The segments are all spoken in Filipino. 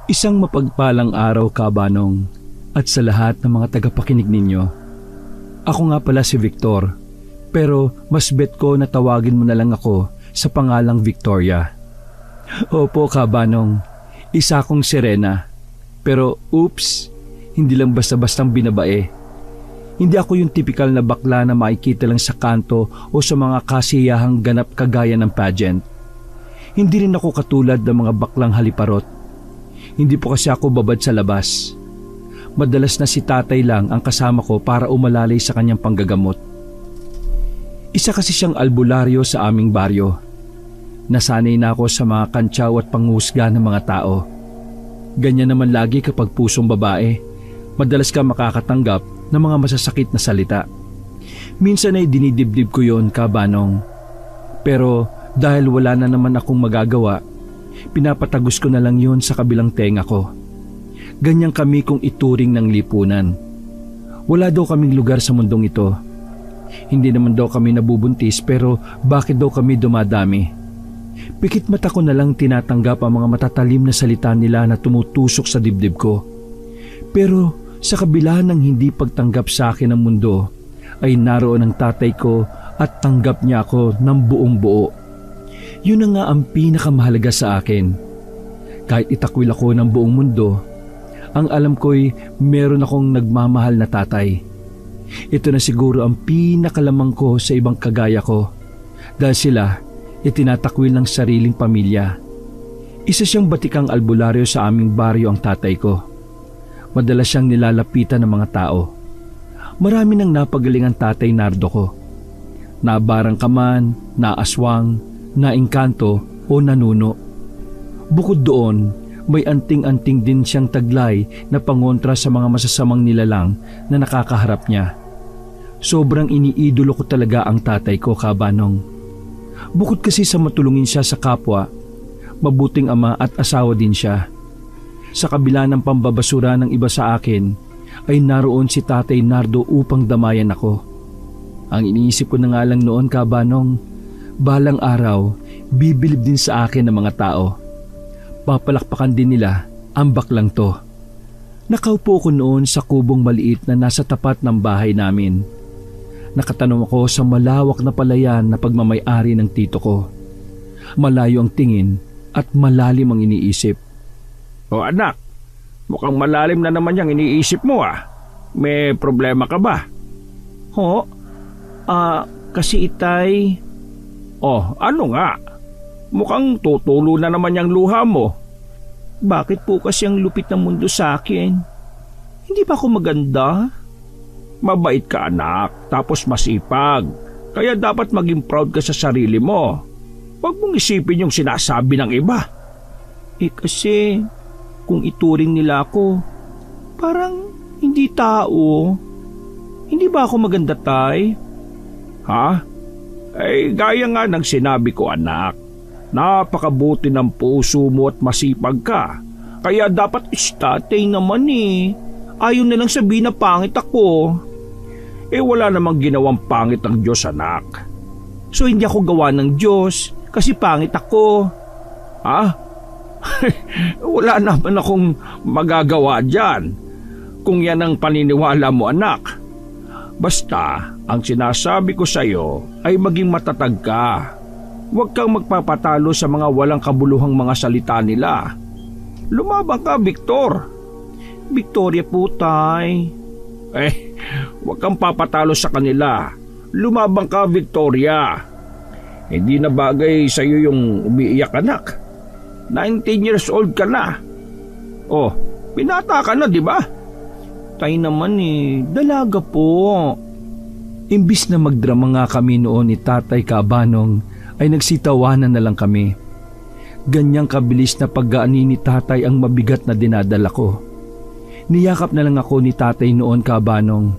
Isang mapagpalang araw, Kabanong, at sa lahat ng mga tagapakinig ninyo. Ako nga pala si Victor, pero mas bet ko na tawagin mo na lang ako sa pangalang Victoria. Opo, Kabanong, isa akong Serena. Pero oops, hindi lang basta-bastang binabae. Hindi ako yung tipikal na bakla na makikita lang sa kanto o sa mga kasiyahang ganap kagaya ng pageant. Hindi rin ako katulad ng mga baklang haliparot. Hindi po kasi ako babad sa labas. Madalas na si tatay lang ang kasama ko para umalalay sa kanyang panggagamot. Isa kasi siyang albularyo sa aming baryo. Nasanay na ako sa mga kantsaw at panghusga ng mga tao. Ganyan naman lagi kapag pusong babae. Madalas ka makakatanggap ng mga masasakit na salita. Minsan ay dinidibdib ko yon, Kabanong. Pero dahil wala na naman akong magagawa, pinapatagos ko na lang yon sa kabilang tenga ko. Ganyan kami kung ituring ng lipunan. Wala daw kaming lugar sa mundong ito. Hindi naman daw kami nabubuntis, pero bakit daw kami dumadami? Pikit mata ko na lang tinatanggap ang mga matatalim na salita nila na tumutusok sa dibdib ko. Pero sa kabila ng hindi pagtanggap sa akin ng mundo, ay naroon ang tatay ko at tanggap niya ako ng buong buo. Yun na nga ang pinakamahalaga sa akin. Kahit itakwil ako ng buong mundo, ang alam ko'y meron akong nagmamahal na tatay. Ito na siguro ang pinakalamang ko sa ibang kagaya ko, dahil sila itinatakwil ng sariling pamilya. Isa siyang batikang albularyo sa aming baryo ang tatay ko. Madalas siyang nilalapitan ng mga tao. Marami nang napagaling ang tatay Nardo ko. Nabarang ka man, naaswang, naingkanto o nanuno. Bukod doon, may anting-anting din siyang taglay na pangontra sa mga masasamang nilalang na nakakaharap niya. Sobrang iniidolo ko talaga ang tatay ko, Kabanong. Bukod kasi sa matulungin siya sa kapwa, mabuting ama at asawa din siya. Sa kabila ng pambabasura ng iba sa akin, ay naroon si Tatay Nardo upang damayan ako. Ang iniisip ko na nga lang noon, Kabanong, balang araw, bibilib din sa akin ng mga tao. Papalakpakan din nila ang baklang to. Nakaupo ko noon sa kubong maliit na nasa tapat ng bahay namin. Nakatanong ako sa malawak na palayan na pagmamay-ari ng tito ko. Malayo ang tingin at malalim ang iniisip. O anak, mukhang malalim na naman yung iniisip mo ah. May problema ka ba? Ho? Kasi itay... Oh, ano nga? Mukhang tutulo na naman yung luha mo. Bakit po kasi ang lupit ng mundo sa akin? Hindi ba ako maganda? Mabait ka anak, tapos masipag. Kaya dapat maging proud ka sa sarili mo. Huwag mong isipin yung sinasabi ng iba. Kasi kung ituring nila ako, parang hindi tao. Hindi ba ako maganda, tay? Ha? Eh, gaya nga ng sinabi ko anak. Napakabuti ng puso mo at masipag ka. Kaya dapat tatay naman eh. Ayaw na lang sabihin na pangit ako. Eh wala namang ginawang pangit ang Diyos anak. So hindi ako gawa ng Diyos kasi pangit ako. Ha? Wala naman akong magagawa dyan kung yan ang paniniwala mo anak. Basta ang sinasabi ko sa iyo ay maging matatag ka. Huwag kang magpapatalo sa mga walang kabuluhang mga salita nila. Lumabang ka, Victor. Victoria po, tay. Huwag kang papatalo sa kanila. Lumabang ka, Victoria. Hindi na bagay sa iyo yung umiiyak anak. 19 years old ka na. Oh, pinata ka na, di ba? Tay naman dalaga po. Imbis na magdrama nga kami noon ni Tatay Kabanong, ay nagsitawanan na lang kami. Ganyang kabilis na paggaani ni tatay ang mabigat na dinadala ko. Niyakap na lang ako ni tatay noon, Kabanong.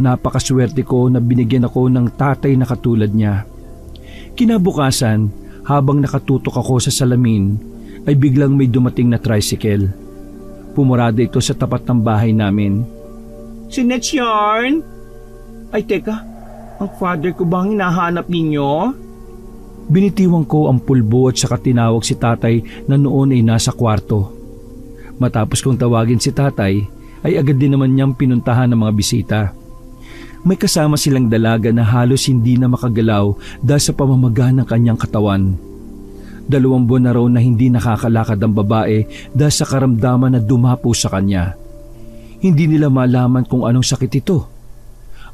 Napakaswerte ko na binigyan ako ng tatay na katulad niya. Kinabukasan, habang nakatutok ako sa salamin, ay biglang may dumating na tricycle. Pumurada ito sa tapat ng bahay namin. Si Nets yarn? Ay teka, ang father ko bang hinahanap ninyo? Binitiwan ko ang pulbo at saka tinawag si tatay na noon ay nasa kwarto. Matapos kong tawagin si tatay, ay agad din naman niyang pinuntahan ng mga bisita. May kasama silang dalaga na halos hindi na makagalaw dahil sa pamamaga ng kanyang katawan. 2 buwan na raw na hindi nakakalakad ang babae dahil sa karamdaman na dumapo sa kanya. Hindi nila malaman kung anong sakit ito.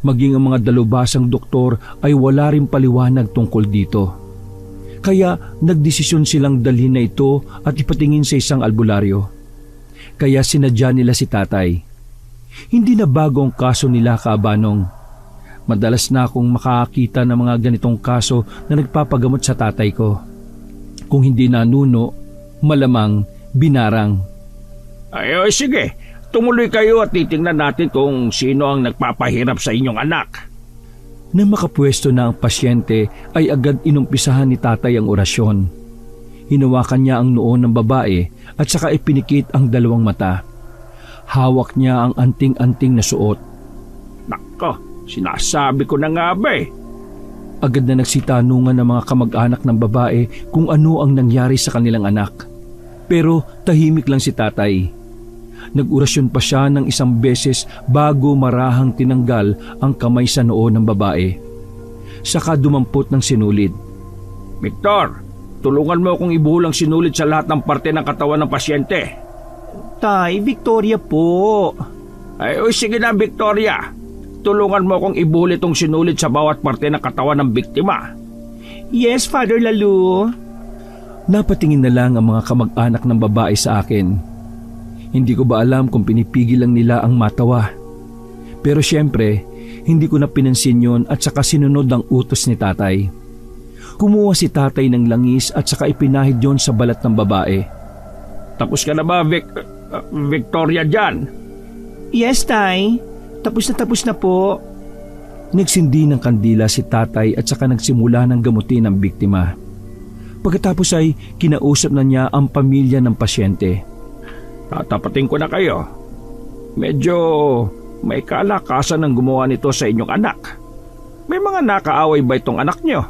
Maging ang mga dalubhasang doktor ay wala rin paliwanag tungkol dito. Kaya nagdesisyon silang dalhin na ito at ipatingin sa isang albularyo. Kaya sinadya nila si tatay. Hindi na bago ang kaso nila, Kaabanong. Madalas na akong makakita ng mga ganitong kaso na nagpapagamot sa tatay ko. Kung hindi nanuno, malamang binarang. Ay, sige. Tumuloy kayo at titingnan natin kung sino ang nagpapahirap sa inyong anak. Nang makapwesto na ang pasyente ay agad inumpisahan ni tatay ang orasyon. Hinawakan niya ang noo ng babae at saka ipinikit ang 2 mata. Hawak niya ang anting-anting na suot. Nako, sinasabi ko na nga ba eh. Agad na nagsitanungan ng mga kamag-anak ng babae kung ano ang nangyari sa kanilang anak. Pero tahimik lang si tatay. Nag-orasyon pa siya ng 1 beses bago marahang tinanggal ang kamay sa noo ng babae. Saka dumampot ng sinulid. Victor, tulungan mo akong ibuhol ang sinulid sa lahat ng parte ng katawan ng pasyente. Tay, Victoria po. Ay, sige na Victoria. Tulungan mo akong ibuhol itong sinulid sa bawat parte ng katawan ng biktima. Yes, Father Lalu. Napatingin na lang ang mga kamag-anak ng babae sa akin. Hindi ko ba alam kung pinipigil lang nila ang matawa. Pero syempre, hindi ko na pinansin yun at saka sinunod ang utos ni tatay. Kumuha si tatay ng langis at saka ipinahid yon sa balat ng babae. Tapos ka na ba, Victoria dyan? Yes, Tay. Tapos na po. Nagsindi ng kandila si tatay at saka nagsimula ng gamutin ang biktima. Pagkatapos ay kinausap na niya ang pamilya ng pasyente. Tatapatin ko na kayo. Medyo may kalakasan ng gumawa nito sa inyong anak. May mga nakaaway ba itong anak niyo?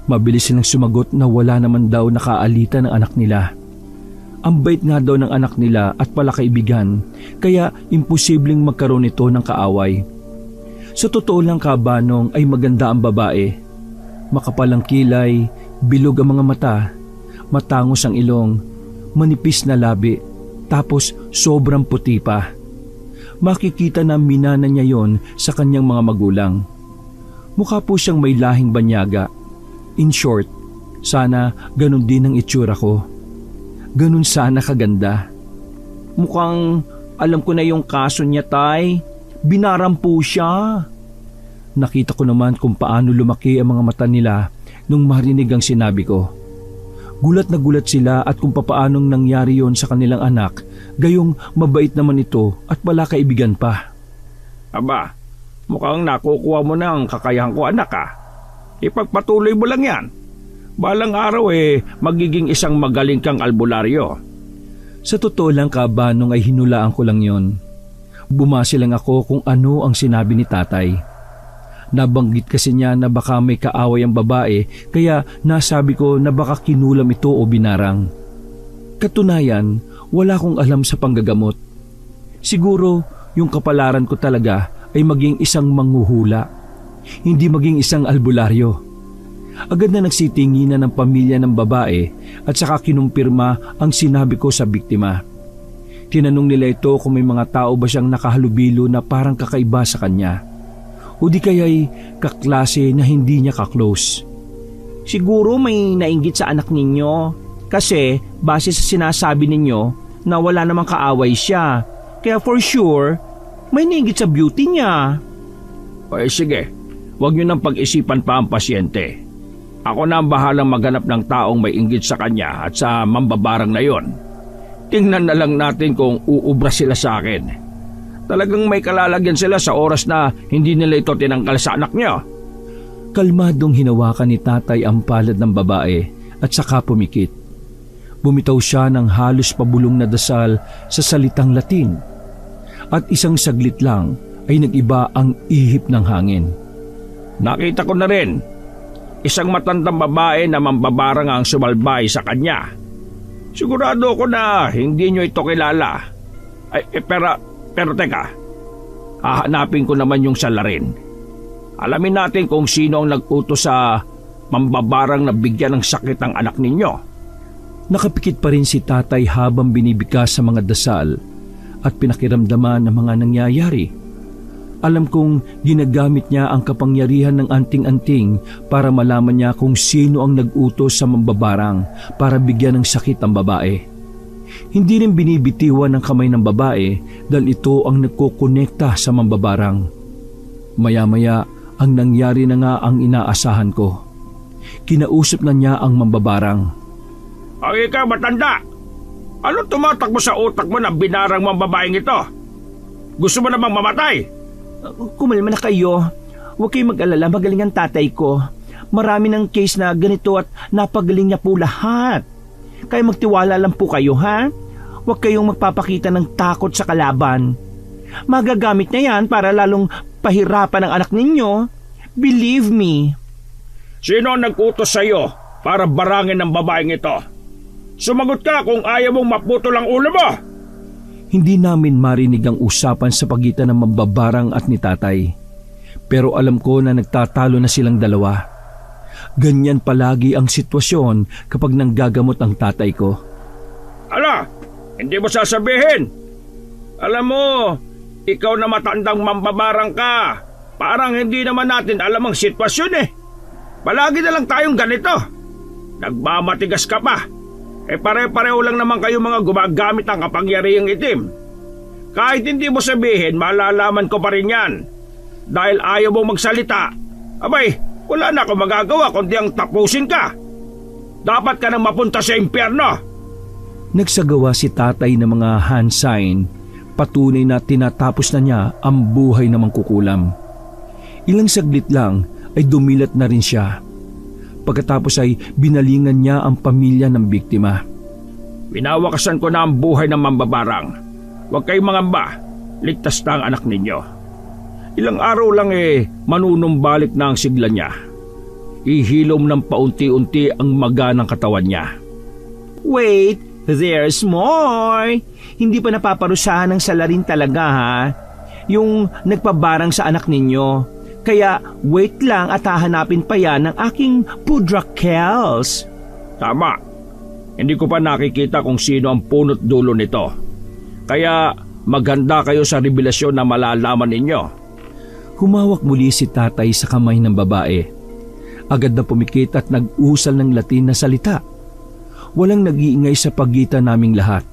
Mabilis silang sumagot na wala naman daw nakaalita ng anak nila. Ang bait nga daw ng anak nila at palakaibigan, kaya imposibleng magkaroon ito ng kaaway. Sa totoo lang, Kaabanong, ay maganda ang babae. Makapal ang kilay, bilog ang mga mata, matangos ang ilong, manipis na labi, tapos sobrang puti pa. Makikita na minana niya yon sa kanyang mga magulang. Mukha po siyang may lahing banyaga. In short, sana ganun din ang itsura ko. Ganun sana kaganda. Mukhang alam ko na yung kaso niya, Tay. Binaram po siya. Nakita ko naman kung paano lumaki ang mga mata nila nung marinig ang sinabi ko. Gulat na gulat sila at kung papaanong nangyari yon sa kanilang anak, gayong mabait naman ito at pala kaibigan pa. Aba, mukhang nakukuha mo na ang kakayahan ko, anak ah. Ipagpatuloy mo lang yan. Balang araw magiging isang magaling kang albularyo. Sa totoo lang, Kaabanong, ay hinulaan ko lang yon. Bumase lang ako kung ano ang sinabi ni tatay. Nabanggit kasi niya na baka may kaaway ang babae, kaya nasabi ko na baka kinulam ito o binarang. Katunayan, wala akong alam sa panggagamot. Siguro yung kapalaran ko talaga ay maging isang manghuhula, hindi maging isang albularyo. Agad na nagsitinginan ng pamilya ng babae at saka kinumpirma ang sinabi ko sa biktima. Tinanong nila ito kung may mga tao ba siyang nakahalubilo na parang kakaiba sa kanya, o di kaya'y kaklase na hindi niya kaklose. Siguro may nainggit sa anak ninyo kasi base sa sinasabi ninyo na wala namang kaaway siya. Kaya for sure, may nainggit sa beauty niya. Ay sige, huwag niyo nang pag-isipan pa ang pasyente. Ako na ang bahalang maghanap ng taong may inggit sa kanya at sa mambabarang na yon. Tingnan na lang natin kung uubra sila sa akin. Talagang may kalalagyan sila sa oras na hindi nila ito tinanggal sa anak niyo. Kalmadong hinawakan ni tatay ang palad ng babae at saka pumikit. Bumitaw siya ng halos pabulong na dasal sa salitang Latin. At isang saglit lang ay nag-iba ang ihip ng hangin. Nakita ko na rin. Isang matandang babae na mambabarang ang sumalbay sa kanya. Sigurado ako na hindi nyo ito kilala. Pero teka, hahanapin ko naman yung salarin. Alamin natin kung sino ang nag-utos sa mambabarang na bigyan ng sakit ang anak ninyo. Nakapikit pa rin si tatay habang binibigkas sa mga dasal at pinakiramdaman ng mga nangyayari. Alam kong ginagamit niya ang kapangyarihan ng anting-anting para malaman niya kung sino ang nag-utos sa mambabarang para bigyan ng sakit ang babae. Hindi rin binibitiwan ng kamay ng babae dahil ito ang nagkokonekta sa mambabarang. Maya-maya ang nangyari na nga ang inaasahan ko. Kinausap na niya ang mambabarang. Ay ikaw matanda, ano tumatakbo sa utak mo na binarang mong babaeng ito? Gusto mo namang mamatay? Kumalma na kayo. Huwag kayong mag-alala, magaling ang tatay ko. Marami ng case na ganito at napagaling niya po lahat. Kaya magtiwala lang po kayo, ha? Huwag kayong magpapakita ng takot sa kalaban. Magagamit niya yan para lalong pahirapan ang anak ninyo. Believe me. Sino ang nag-utos sa iyo para barangin ng babaeng ito? Sumagot ka kung ayaw mong maputol ang ulo mo! Hindi namin marinig ang usapan sa pagitan ng mambabarang at ni tatay. Pero alam ko na nagtatalo na silang dalawa. Ganyan palagi ang sitwasyon kapag nanggagamot ang tatay ko. Ala, hindi mo sasabihin. Alam mo, ikaw na matandang mambabarang ka. Parang hindi naman natin alam ang sitwasyon eh. Palagi na lang tayong ganito. Nagmamatigas ka pa. Pare-pareho lang naman kayo mga gumagamit ng kapangyarihang itim. Kahit hindi mo sabihin, malalaman ko pa rin yan. Dahil ayaw mo magsalita, abay, wala na akong magagawa kundi ang tapusin ka. Dapat ka nang mapunta sa impyerno. Nagsagawa si tatay ng mga hand sign, patunay na tinatapos na niya ang buhay ng mangkukulam. Ilang saglit lang ay dumilat na rin siya. Pagkatapos ay binalingan niya ang pamilya ng biktima. Winawakasan ko na ang buhay ng mambabarang. Huwag kayong mangamba, ligtas na ang anak ninyo. Ilang araw lang manunumbalik na ang sigla niya. Ihilom ng paunti-unti ang maga ng katawan niya. Wait, there's more. Hindi pa napaparusahan ng salarin talaga, ha? Yung nagpabarang sa anak ninyo. Kaya wait lang at hahanapin pa yan ng aking pudra Kels. Tama. Hindi ko pa nakikita kung sino ang punot dulo nito. Kaya maghanda kayo sa revelasyon na malalaman ninyo. Humawak muli si tatay sa kamay ng babae. Agad na pumikit at nag-usal ng Latin na salita. Walang nag-iingay sa pagitan naming lahat.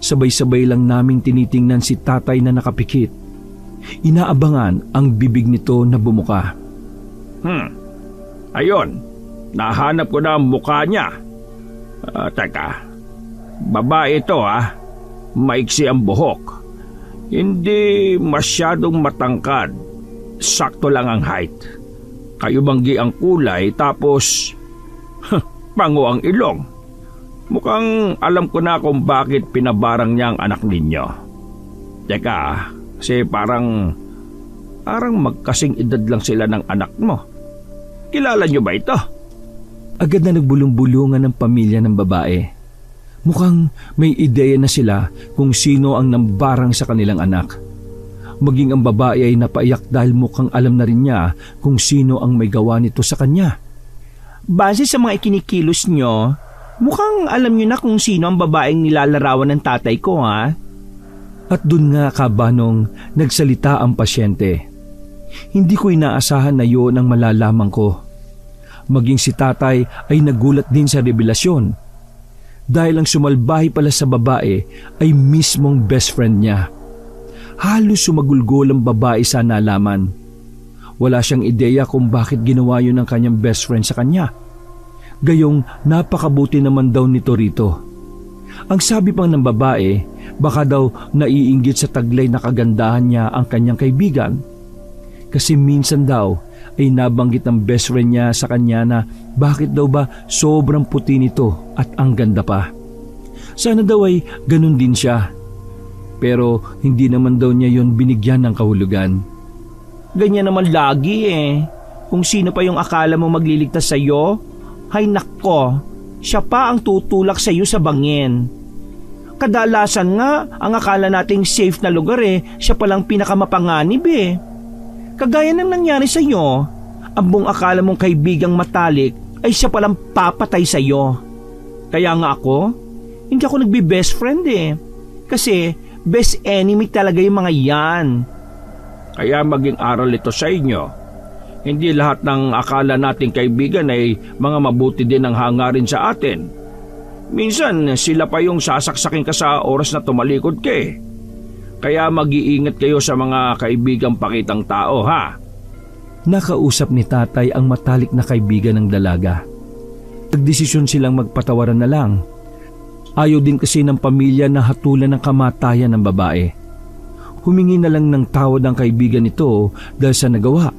Sabay-sabay lang naming tinitingnan si tatay na nakapikit. Inaabangan ang bibig nito na bumuka. Ayun, nahanap ko na ang mukha niya. Teka, babae ito maiksi ang buhok. Hindi masyadong matangkad, sakto lang ang height. Kayumanggi ang kulay tapos pango ang ilong. Mukhang alam ko na kung bakit pinabarang niya ang anak ninyo. Teka, kasi parang magkasing edad lang sila ng anak mo. Kilala niyo ba ito? Agad na nagbulong-bulungan ng pamilya ng babae. Mukhang may ideya na sila kung sino ang nambarang sa kanilang anak. Maging ang babae ay napaiyak dahil mukhang alam na rin niya kung sino ang may gawa nito sa kanya. Base sa mga ikinikilos nyo, mukhang alam nyo na kung sino ang babaeng nilalarawan ng tatay ko, ha? At dun nga kabanong nagsalita ang pasyente. Hindi ko inaasahan na yun ang malalaman ko. Maging si tatay ay nagulat din sa revelasyon. Dahil ang sumalbahay pala sa babae ay mismong best friend niya. Halos sumagulgol ang babae sa nalaman. Wala siyang ideya kung bakit ginawa yun ng kanyang best friend sa kanya. Gayong napakabuti naman daw nito rito. Ang sabi pang ng babae, baka daw naiinggit sa taglay na kagandahan niya ang kanyang kaibigan. Kasi minsan daw ay nabanggit ng best friend niya sa kanya na bakit daw ba sobrang puti nito at ang ganda pa. Sana daw ay ganun din siya. Pero hindi naman daw niya yon binigyan ng kahulugan. Ganyan naman lagi. Kung sino pa yung akala mo magliligtas sa'yo, hay nako, siya pa ang tutulak sa iyo sa bangin. Kadalasan nga, ang akala nating safe na lugar siya palang pinakamapanganib Kagaya ng nangyari sa iyo, ang buong akala mong kaibigang matalik ay siya palang papatay sa iyo. Kaya nga ako, hindi ako nagbe-best friend Kasi best enemy talaga yung mga yan. Kaya maging aral ito sa inyo. Hindi lahat ng akala nating kaibigan ay mga mabuti din ang hangarin sa atin. Minsan sila pa yung sasaksakin ka sa oras na tumalikod ka Kaya mag-iingat kayo sa mga kaibigang pakitang tao, ha? Nakausap ni tatay ang matalik na kaibigan ng dalaga. Nagdesisyon silang magpatawaran na lang. Ayaw din kasi ng pamilya na hatulan ng kamatayan ng babae. Humingi na lang ng tawad ang kaibigan nito dahil sa nagawa.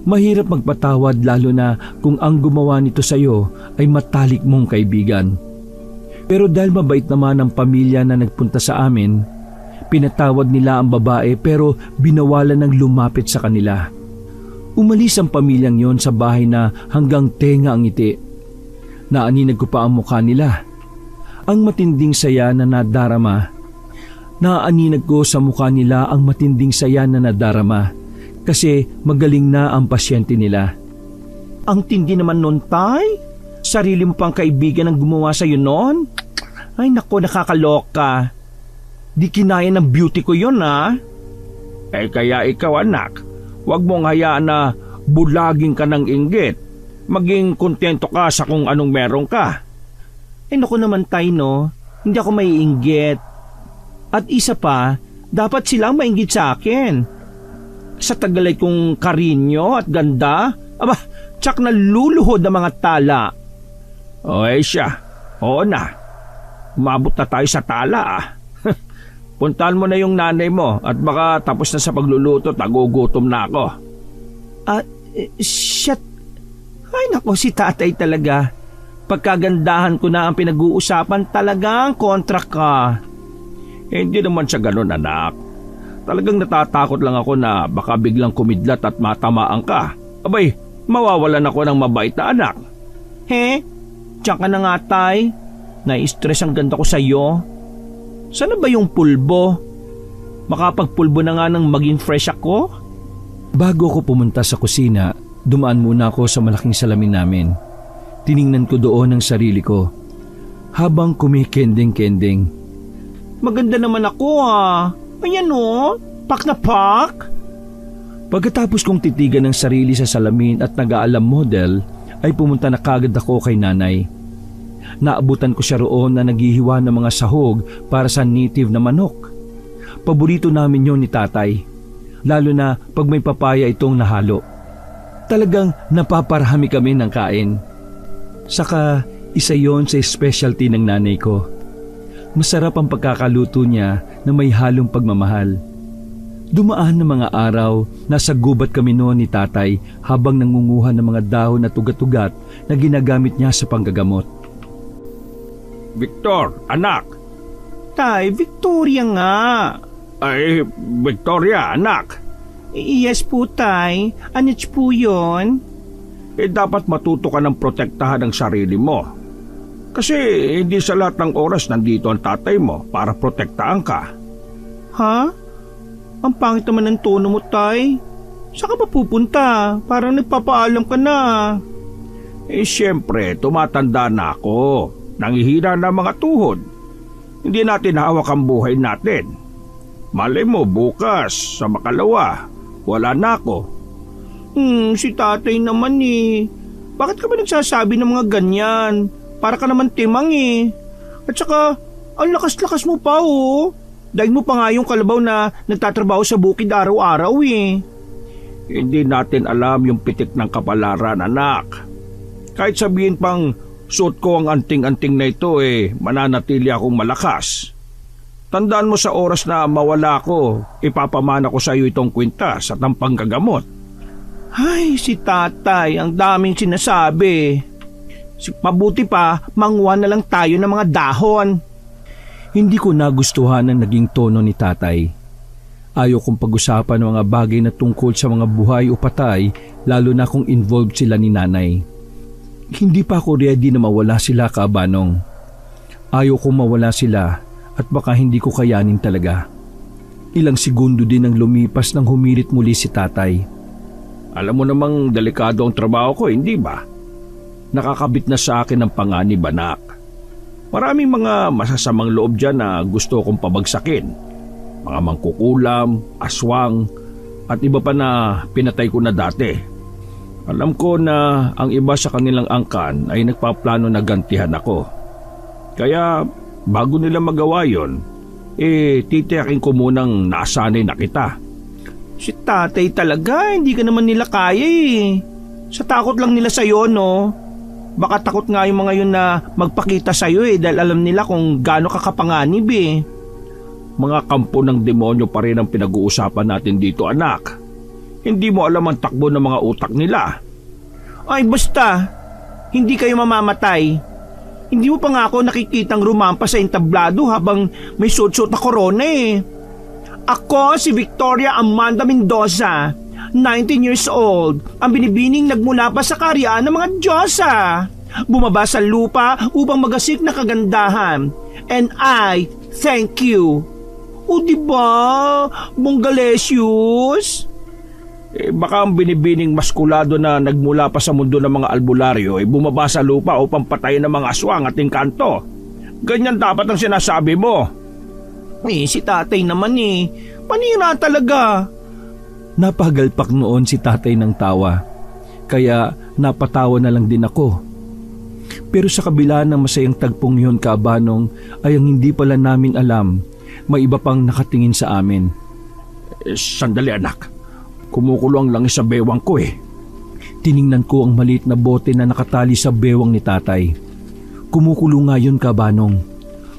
Mahirap magpatawad lalo na kung ang gumawa nito sa iyo ay matalik mong kaibigan. Pero dahil mabait naman ang pamilya na nagpunta sa amin, pinatawad nila ang babae pero binawalan ng lumapit sa kanila. Umalis ang pamilyang yon sa bahay na hanggang tenga ang ngiti. Naaninag ko pa ang mukha nila. Ang matinding saya na nadarama. Naaninag ko sa mukha nila ang matinding saya na nadarama kasi magaling na ang pasyente nila. Ang tindi naman nun, Tay. Sarili mo pang kaibigan ang gumawa sa'yo noon? Ay nako, nakakaloka. Di kinaya ng beauty ko yun, ha? Kaya ikaw, anak, huwag mong hayaan na bulaging ka ng inggit. Maging kontento ka sa kung anong meron ka. Naku naman, Tay, no? Hindi ako maiinggit. At isa pa, dapat silang mainggit sa akin. Sa tagalay kong karinyo at ganda, tsak na luluhod ang mga tala. Siya. Oo na. Umabot na tayo sa tala Puntahan mo na yung nanay mo at baka tapos na sa pagluluto, nagugutom na ako. Shit. Ay nako, si tatay talaga. Pagkagandahan ko na ang pinag-uusapan, talagang kontra ka. Hindi naman siya ganun, anak. Talagang natatakot lang ako na baka biglang kumidlat at matamaan ka. Abay, mawawalan ako ng mabait na anak. Diyan ka na nga, Tay. Na-stress ang ganda ko sa'yo. Sana ba yung pulbo? Makapagpulbo na nga nang maging fresh ako? Bago ko pumunta sa kusina, dumaan muna ako sa malaking salamin namin. Tiningnan ko doon ang sarili ko. Habang kumikending-kending. Maganda naman ako Ayan pak na pak. Pagkatapos kong titigan ng sarili sa salamin at nag-aalam model, ay pumunta na kagad ako kay nanay. Naabutan ko siya roon na naghihiwa ng mga sahog para sa native na manok. Paborito namin yon ni tatay, lalo na pag may papaya itong nahalo. Talagang napaparami kami ng kain. Saka isa yon sa specialty ng nanay ko. Masarap ang pagkakaluto niya na may halong pagmamahal. Dumaan ng mga araw, nasa gubat kami noon ni tatay habang nangunguha ng mga dahon at ugat-ugat na ginagamit niya sa panggagamot. Victor, anak! Tay, Victoria nga. Victoria, anak! Yes po, Tay. Anits po yun? Dapat matuto ka ng protektahan ang sarili mo. Kasi hindi sa lahat ng oras nandito ang tatay mo para protektahan ka. Ha? Ang pangit naman ng tono mo, Tay. Saan ka ba pupunta? Parang nagpapaalam ka na. Siyempre, tumatanda na ako. Nangihina na mga tuhod. Hindi natin hawak ang buhay natin. Malay mo, bukas, sa makalawa, wala na ako. Si tatay naman Bakit ka ba nagsasabi ng mga ganyan? Para ka naman timang At saka, ang lakas-lakas mo pa Dahil mo pa nga yung kalabaw na nagtatrabaho sa bukid araw-araw Hindi natin alam yung pitik ng kapalaran, anak. Kahit sabihin pang suot ko ang anting-anting na ito mananatili akong malakas. Tandaan mo sa oras na mawala ako, ipapamana ko sa iyo itong kwintas at ang panggagamot. Ay, si tatay, ang daming sinasabi. Mabuti pa, manguha na lang tayo ng mga dahon. Hindi ko nagustuhan ang naging tono ni tatay. Ayaw kong pag-usapan ng mga bagay na tungkol sa mga buhay o patay, lalo na kung involved sila ni nanay. Hindi pa ako ready na mawala sila, Kabanong. Ayaw kong mawala sila at baka hindi ko kayanin talaga. Ilang segundo din ang lumipas nang humirit muli si tatay. Alam mo namang delikado ang trabaho ko, hindi ba? Nakakabit na sa akin ang panganib, anak. Maraming mga masasamang loob dyan na gusto kong pabagsakin. Mga mangkukulam, aswang, at iba pa na pinatay ko na dati. Alam ko na ang iba sa kanilang angkan ay nagpaplano na gantihan ako. Kaya bago nila magawa yon, titiyakin ko munang nasanay na kita. Si tatay talaga, hindi ka naman nila kaya eh. Sa takot lang nila sa'yo, no? Baka takot nga yung mga yun na magpakita sa'yo eh dahil alam nila kung gaano ka kapanganib eh. Mga kampo ng demonyo pa rin ang pinag-uusapan natin dito, anak. Hindi mo alam ang takbo ng mga utak nila. Ay basta, hindi kayo mamamatay. Hindi mo pa nga ako nakikitang rumampa sa entablado habang may suot-suot na korona eh. Ako si Victoria Amanda Mendoza, 19 years old, ang binibining nagmula pa sa karyaan ng mga Diyosa. Bumaba sa lupa upang magasik na kagandahan. And I thank you. O diba, Bonggalesius? Baka ang binibining maskulado na nagmula pa sa mundo ng mga albularyo ay bumaba sa lupa upang patayin ng mga aswang at engkanto. Ganyan dapat ang sinasabi mo. Si tatay naman eh. Panira talaga. Napagalpak noon si tatay ng tawa. Kaya napatawa na lang din ako. Pero sa kabila ng masayang tagpong yun, Kabanong, ay ang hindi pala namin alam, may iba pang nakatingin sa amin. Sandali anak. Kumukulo ang langis sa bewang ko eh. Tiningnan ko ang maliit na bote na nakatali sa bewang ni tatay. Kumukulo nga yun, Kabanong.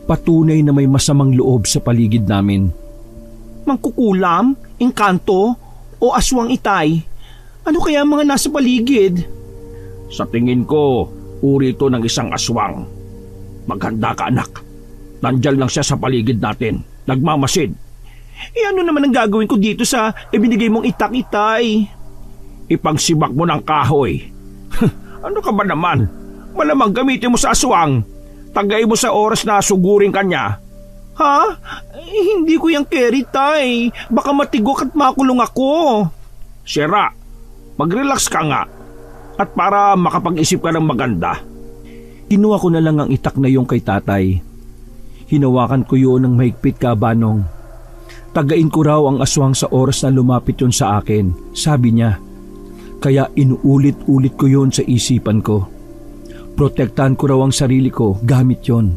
Patunay na may masamang loob sa paligid namin. Mangkukulam, engkanto, o aswang itay? Ano kaya mga nasa paligid? Sa tingin ko, uri ito ng isang aswang. Maghanda ka anak. Nandyan lang siya sa paligid natin. Nagmamasid. Ano naman ang gagawin ko dito sa ibinigay mong itak-itay? Ipangsibak mo ng kahoy. Ano ka ba naman? Malamang gamitin mo sa aswang. Tagay mo sa oras na sugurin kanya. Ha? Hindi ko yung carry, tay. Baka matigok at makulong ako. Sira, mag-relax ka nga. At para makapag-isip ka ng maganda. Kinuha ko na lang ang itak na yung kay tatay. Hinawakan ko yun ng mahigpit, Kabanong. Tagain ko raw ang aswang sa oras na lumapit yun sa akin, sabi niya. Kaya inuulit-ulit ko yun sa isipan ko. Protektahan ko raw ang sarili ko gamit yon.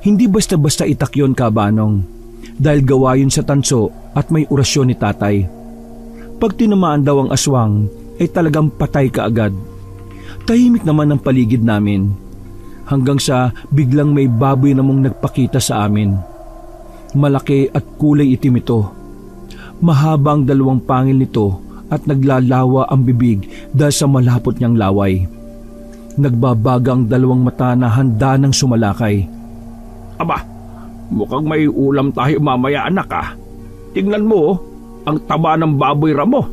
Hindi basta-basta itak yon, Kabanong, dahil gawa yun sa tanso at may orasyon ni tatay. Pag tinamaan daw ang aswang, ay talagang patay ka agad. Tahimik naman ang paligid namin, hanggang sa biglang may baboy namang nagpakita sa amin. Malaki at kulay itim ito. Mahaba ang dalawang pangil nito at naglalawa ang bibig dahil sa malapot niyang laway. Nagbabaga ang dalawang mata na handa ng sumalakay. Aba, mukhang may ulam tayo mamaya anak ah. Tingnan mo, ang taba ng baboy ramo.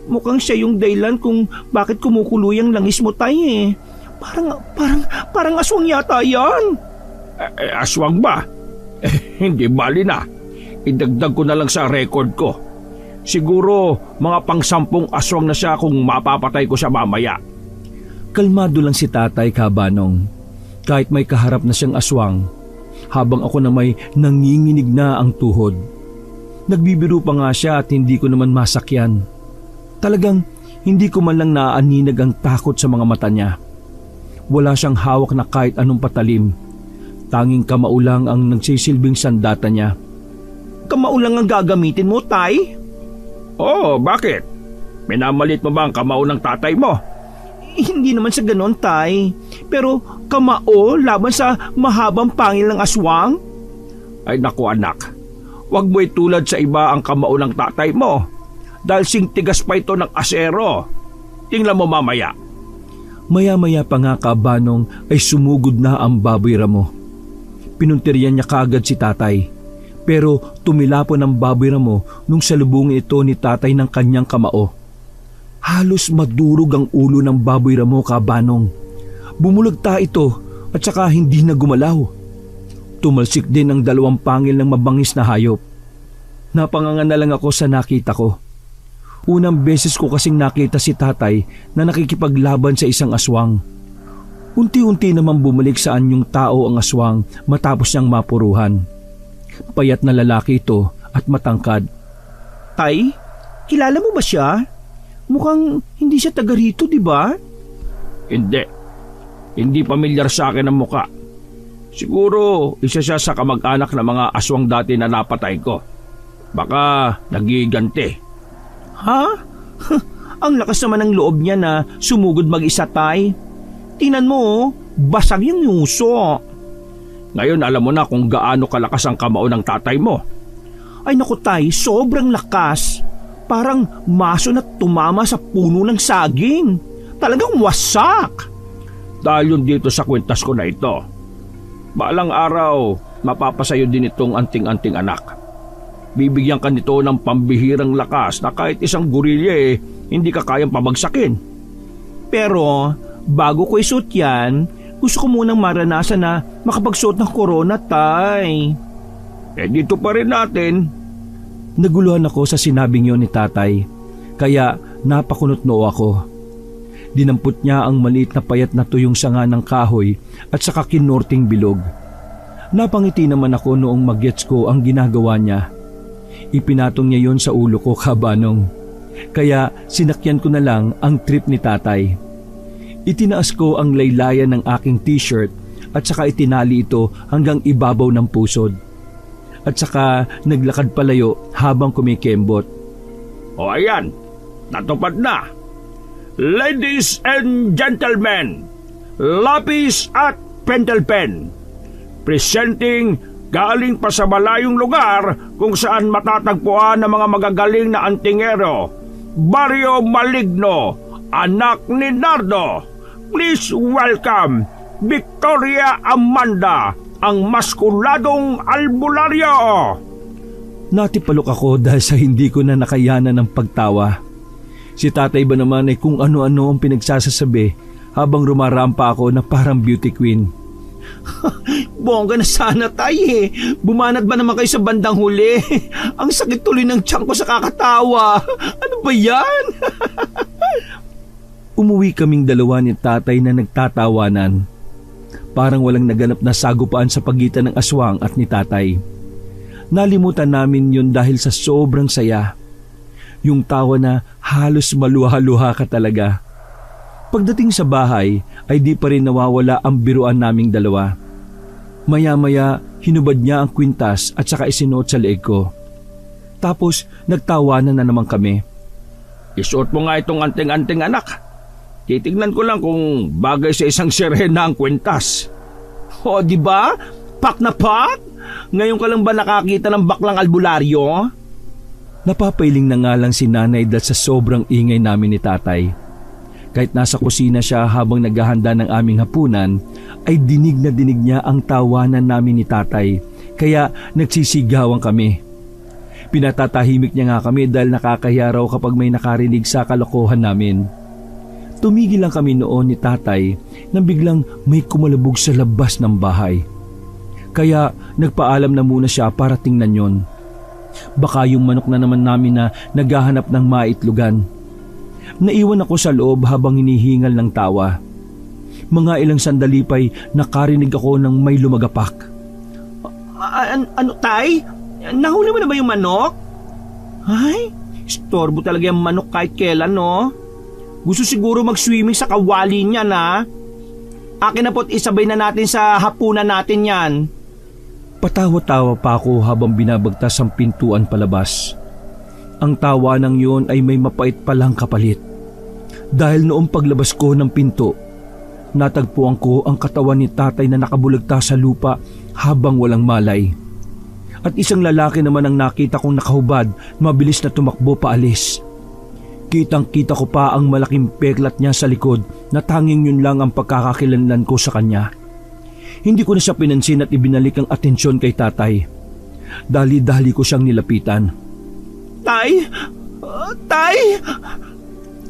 Mukhang siya yung dahilan kung bakit kumukulo yung langis mo, tay eh. Parang aswang yata yan. Aswang ba? Hindi bali na. Idagdag ko na lang sa record ko. Siguro mga pang-10 aswang na siya kung mapapatay ko siya mamaya. Kalmado lang si tatay, Kabanong. Kahit may kaharap na siyang aswang, habang ako na may nanginginig na ang tuhod. Nagbibiro pa nga siya at hindi ko naman masakyan. Talagang hindi ko man lang naaaninag ang takot sa mga mata niya. Wala siyang hawak na kahit anong patalim. Tanging kamao lang ang nagsisilbing sandata niya. Kamao lang ang gagamitin mo, tay? Oo, bakit? Minamalit mo ba ang kamao ng tatay mo? Hindi naman sa ganon, tay. Pero kamao laban sa mahabang pangil ng aswang? Ay naku anak, huwag mo itulad sa iba ang kamao ng tatay mo. Dahil singtigas pa ito ng asero. Tingnan mo mamaya. Maya-maya pa nga, Kabanong, ay sumugod na ang baboy ramo. Pinuntiryan niya kaagad si tatay. Pero tumilapon ang baboy ramo nung salubungin ito ni tatay ng kanyang kamao. halos madurog ang ulo ng baboy ramo, Kabanong. Bumulagta ito at saka hindi na gumalaw. Tumalsik din ang 2 pangil ng mabangis na hayop. Napanganga na lang ako sa nakita ko. Unang beses ko kasing nakita si tatay na nakikipaglaban sa isang aswang. Unti-unti naman bumalik sa anyong tao ang aswang matapos niyang mapuruhan. Payat na lalaki ito at matangkad. Tay, kilala mo ba siya? Mukhang hindi siya taga rito, di ba? Hindi. Hindi pamilyar sa akin ang muka. Siguro isa siya sa kamag-anak ng mga aswang dati na napatay ko. Baka nagiganti. Ha? Ang lakas naman ng loob niya na sumugod mag-isa, Tay. Tingnan mo, basag yung yuso. Ngayon alam mo na kung gaano kalakas ang kamao ng tatay mo. Ay naku, Tay, sobrang lakas. Parang maso na tumama sa puno ng saging. Talagang wasak. Dahil yun dito sa kwintas ko na ito. Balang araw, mapapasayo din itong anting-anting anak. Bibigyan ka nito ng pambihirang lakas na kahit isang gorilya hindi ka kayang pabagsakin. Pero bago ko isuot yan, gusto ko munang maranasan na makapagsuot ng korona, Tay. Dito pa rin natin. Naguluhan ako sa sinabing yon ni tatay, kaya napakunot noo ako. Dinampot niya ang maliit na payat na tuyong sanga ng kahoy at saka kinorting bilog. Napangiti naman ako noong mag-gets ko ang ginagawa niya. Ipinatong niya yon sa ulo ko, Kabanong. Kaya sinakyan ko na lang ang trip ni tatay. Itinaas ko ang laylayan ng aking t-shirt at saka itinali ito hanggang ibabaw ng pusod. At saka naglakad palayo habang kumikembot. O ayan, natupad na. Ladies and gentlemen, Lapis at Pentelpen, presenting galing pa sa malayong lugar kung saan matatagpuan ng mga magagaling na antingero, Barrio Maligno, anak ni Nardo. Please welcome Victoria Amanda, ang maskuladong albularyo. Natipalok ako dahil sa hindi ko na nakayanan ng pagtawa. Si tatay ba naman ay kung ano-ano ang pinagsasasabi habang rumarampa ako na parang beauty queen. Bongga na sana, Tay. Bumanat ba naman kayo sa bandang huli? Ang sakit tuloy ng tiyan ko sa kakatawa. Ano ba yan? Umuwi kaming dalawa ni tatay na nagtatawanan. Parang walang naganap na sagupaan sa pagitan ng aswang at ni tatay. Nalimutan namin yun dahil sa sobrang saya. Yung tawa na halos maluha-luha ka talaga. Pagdating sa bahay ay di pa rin nawawala ang biruan naming dalawa. Maya-maya hinubad niya ang kwintas at saka isinuot sa leeg ko. Tapos nagtawanan na naman kami. Isuot mo nga itong anting-anting anak. Titignan ko lang kung bagay sa isang sirena ang kwintas. O, di ba? Pak na pak? Ngayon ka lang ba nakakita ng baklang albularyo? Napapailing na nga lang si nanay dahil sa sobrang ingay namin ni tatay. Kahit nasa kusina siya habang naghahanda ng aming hapunan, ay dinig na dinig niya ang tawanan namin ni tatay, kaya nagsisigawan kami. Pinatatahimik niya nga kami dahil nakakahiya raw kapag may nakarinig sa kalokohan namin. Tumigil lang kami noon ni tatay nang biglang may kumalabog sa labas ng bahay. Kaya nagpaalam na muna siya para tingnan yon. Baka yung manok na naman namin na naghahanap ng maitlugan. Naiwan ako sa loob habang hinihingal ng tawa. Mga ilang sandali pa'y nakarinig ako ng may lumagapak. Ano, Tay? Nahuli mo na ba yung manok? Ay, istorbo talaga yung manok kahit kailan, no? Gusto siguro mag-swimming sa kawali niya, na. Akin na po't isabay na natin sa hapunan natin yan. Patawa-tawa pa ako habang binabagtas ang pintuan palabas. Ang tawa ng yun ay may mapait palang kapalit. Dahil noong paglabas ko ng pinto, natagpuan ko ang katawan ni tatay na nakabulagta sa lupa habang walang malay. At isang lalaki naman ang nakita kong nakahubad, mabilis na tumakbo paalis. Kitang-kita ko pa ang malaking peklat niya sa likod na tanging yun lang ang pagkakakilanlan ko sa kanya. Hindi ko na siya pinansin at ibinalik ang atensyon kay tatay. Dali-dali ko siyang nilapitan. Tay? Tay?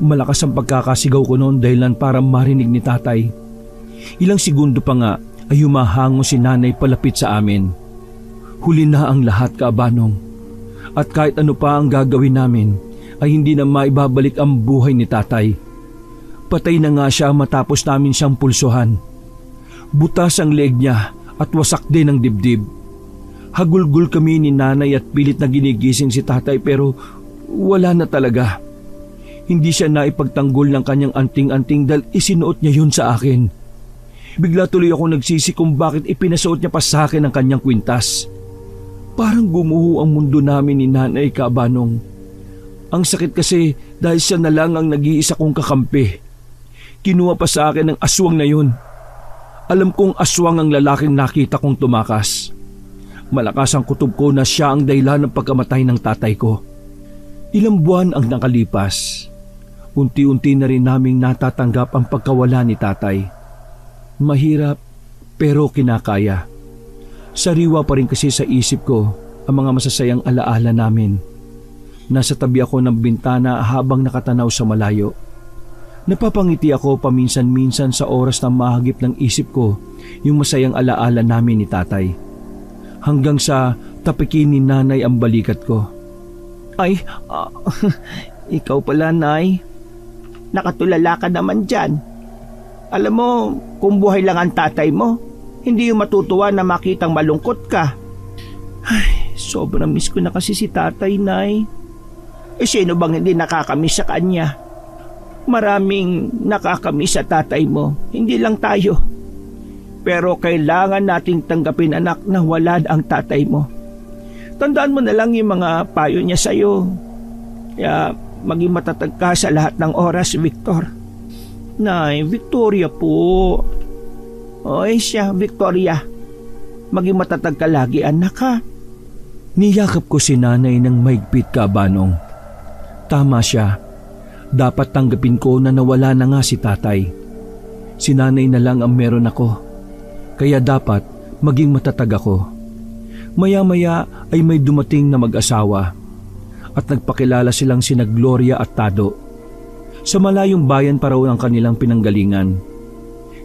Malakas ang pagkakasigaw ko noon dahilan para marinig ni tatay. Ilang segundo pa nga ay humahango si nanay palapit sa amin. Huli na ang lahat, Kaabanong. At kahit ano pa ang gagawin namin ay hindi na maibabalik ang buhay ni tatay. Patay na nga siya matapos namin siyang pulsuhan. Butas ang leeg niya at wasak din ang dibdib. Hagulgul kami ni nanay at pilit na ginigising si tatay pero wala na talaga. Hindi siya naipagtanggol ng kanyang anting-anting dahil isinuot niya yun sa akin. Bigla tuloy ako nagsisi kung bakit ipinasuot niya pa sa akin ang kanyang kwintas. Parang gumuho ang mundo namin ni nanay, Kaabanong. Ang sakit kasi dahil siya na lang ang nag-iisa kong kakampi. Kinuha pa sa akin ang aswang na yun. Alam kong aswang ang lalaking nakita kong tumakas. Malakas ang kutob ko na siya ang dahilan ng pagkamatay ng tatay ko. Ilang buwan ang nakalipas. Unti-unti na rin naming natatanggap ang pagkawala ni tatay. Mahirap pero kinakaya. Sariwa pa rin kasi sa isip ko ang mga masasayang alaala namin. Nasa tabi ako ng bintana habang nakatanaw sa malayo. Napapangiti ako paminsan-minsan sa oras na mahagip ng isip ko yung masayang alaala namin ni tatay. Hanggang sa tapikin ni nanay ang balikat ko. Ay, ikaw pala, Nay. Nakatulala ka naman dyan. Alam mo, kung buhay lang ang tatay mo, hindi yung matutuwa na makitang malungkot ka. Ay, sobrang miss ko na kasi si tatay, Nay. Sino bang hindi nakakamiss sa kanya? Maraming nakakamiss sa tatay mo, hindi lang tayo. Pero kailangan nating tanggapin, anak, na wala ang tatay mo. Tandaan mo na lang yung mga payo niya sa'yo. Kaya maging matatag ka sa lahat ng oras, Victor. Nay, Victoria po. Oy siya, Victoria. Maging matatag ka lagi, anak, ha? Niyakap ko si nanay ng mahigpit, Kaabanong. Tama siya. Dapat tanggapin ko na nawala na nga si tatay. Si nanay na lang ang meron ako. Kaya dapat maging matatag ako. Maya-maya ay may dumating na mag-asawa at nagpakilala silang sina Gloria at Tado. Sa malayong bayan pa raw ang kanilang pinanggalingan.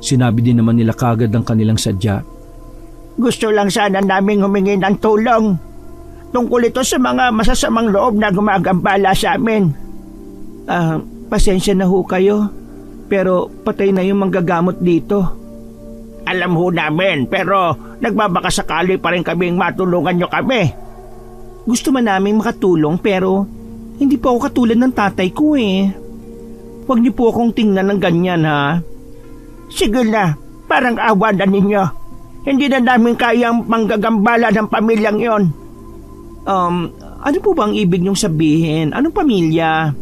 Sinabi din naman nila kagad ang kanilang sadya. Gusto lang sana naming humingi ng tulong tungkol ito sa mga masasamang loob na gumagambala sa amin. Pasensya na ho kayo, pero patay na yung manggagamot dito. Alam ho namin, pero nagbabaka sakali pa rin kaming matulungan nyo kami. Gusto man namin makatulong pero hindi po ako katulad ng tatay ko eh. Huwag niyo po akong tingnan ng ganyan, ha? Sige na, parang awa na ninyo. Hindi na namin kayang manggagambala ng pamilyang yon. Ano po bang ibig niyong sabihin? Anong pamilya?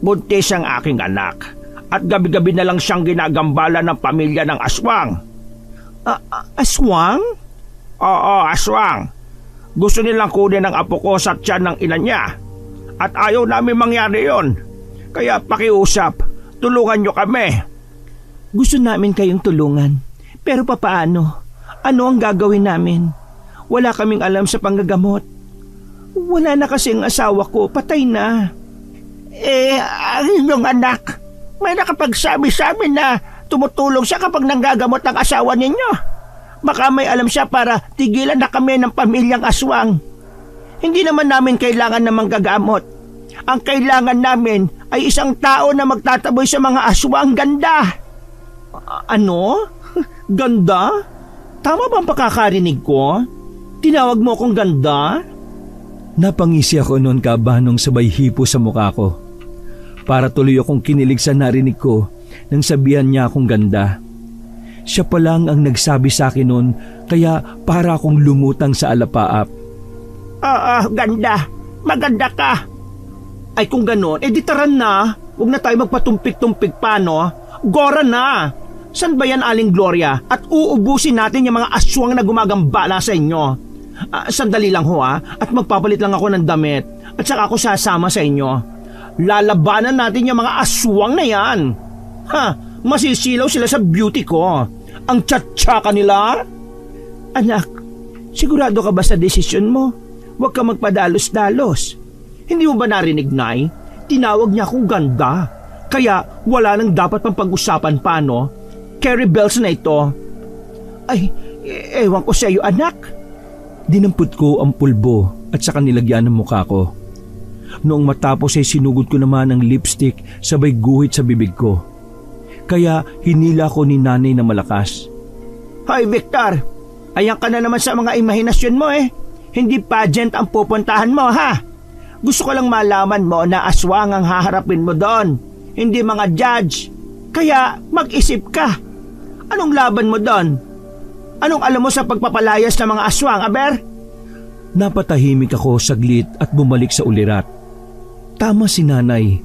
Buntis ang aking anak at gabi-gabi na lang siyang ginagambala ng pamilya ng aswang. Aswang? Oo, aswang. Gusto nilang kunin ang apo ko sa tiyan ng ina niya at ayaw namin mangyari yon. Kaya pakiusap, tulungan nyo kami. Gusto namin kayong tulungan, pero papaano? Ano ang gagawin namin? Wala kaming alam sa panggagamot. Wala na kasi ang asawa ko, patay na. Ang inyong anak, may nakapagsabi sa amin na tumutulong siya kapag nanggagamot ang asawa ninyo. Baka may alam siya para tigilan na kami ng pamilyang aswang. Hindi naman namin kailangan ng manggagamot. Ang kailangan namin ay isang tao na magtataboy sa mga aswang. Ganda. Ano? Ganda? Tama ba ang pakakarinig ko? Tinawag mo akong ganda? Napangisi ako noon, Kaabanong, sabay hipo sa mukha ko. Para tuloy akong kinilig sa narinig ko nang sabihan niya akong ganda. Siya pa lang ang nagsabi sa akin noon, kaya para akong lumutang sa alapaap. Ganda. Maganda ka. Ay kung ganon, di taran na. Huwag na tayo magpatumpik-tumpik pa, no? Gora na. San ba yan, Aling Gloria? At uubusin natin yung mga aswang na gumagambala sa inyo. Sandali lang ho, at magpapalit lang ako ng damit. At saka ako sasama sa inyo. Lalabanan natin yung mga aswang na yan. Masisilaw sila sa beauty ko. Ang tsatsaka nila. Anak, sigurado ka ba sa desisyon mo? Huwag ka magpadalos-dalos. Hindi mo ba narinig, Nay? Tinawag niya akong ganda. Kaya wala nang dapat pang pag-usapan pa, no? Carrie Bells na ito. Ay, ewan ko sa iyo, anak. Dinampot ko ang pulbo at saka nilagyan ng mukha ko. Noong matapos ay sinugod ko naman ang lipstick sabay guhit sa bibig ko. Kaya hinila ko ni nanay na malakas. Hoy Victor, ayan ka na naman sa mga imahinasyon mo eh. Hindi pageant ang pupuntahan mo ha. Gusto ko lang malaman mo na aswang ang haharapin mo doon, hindi mga judge. Kaya mag-isip ka. Anong laban mo doon? Anong alam mo sa pagpapalayas ng mga aswang, Aber? Napatahimik ako saglit at bumalik sa ulirat. Tama si nanay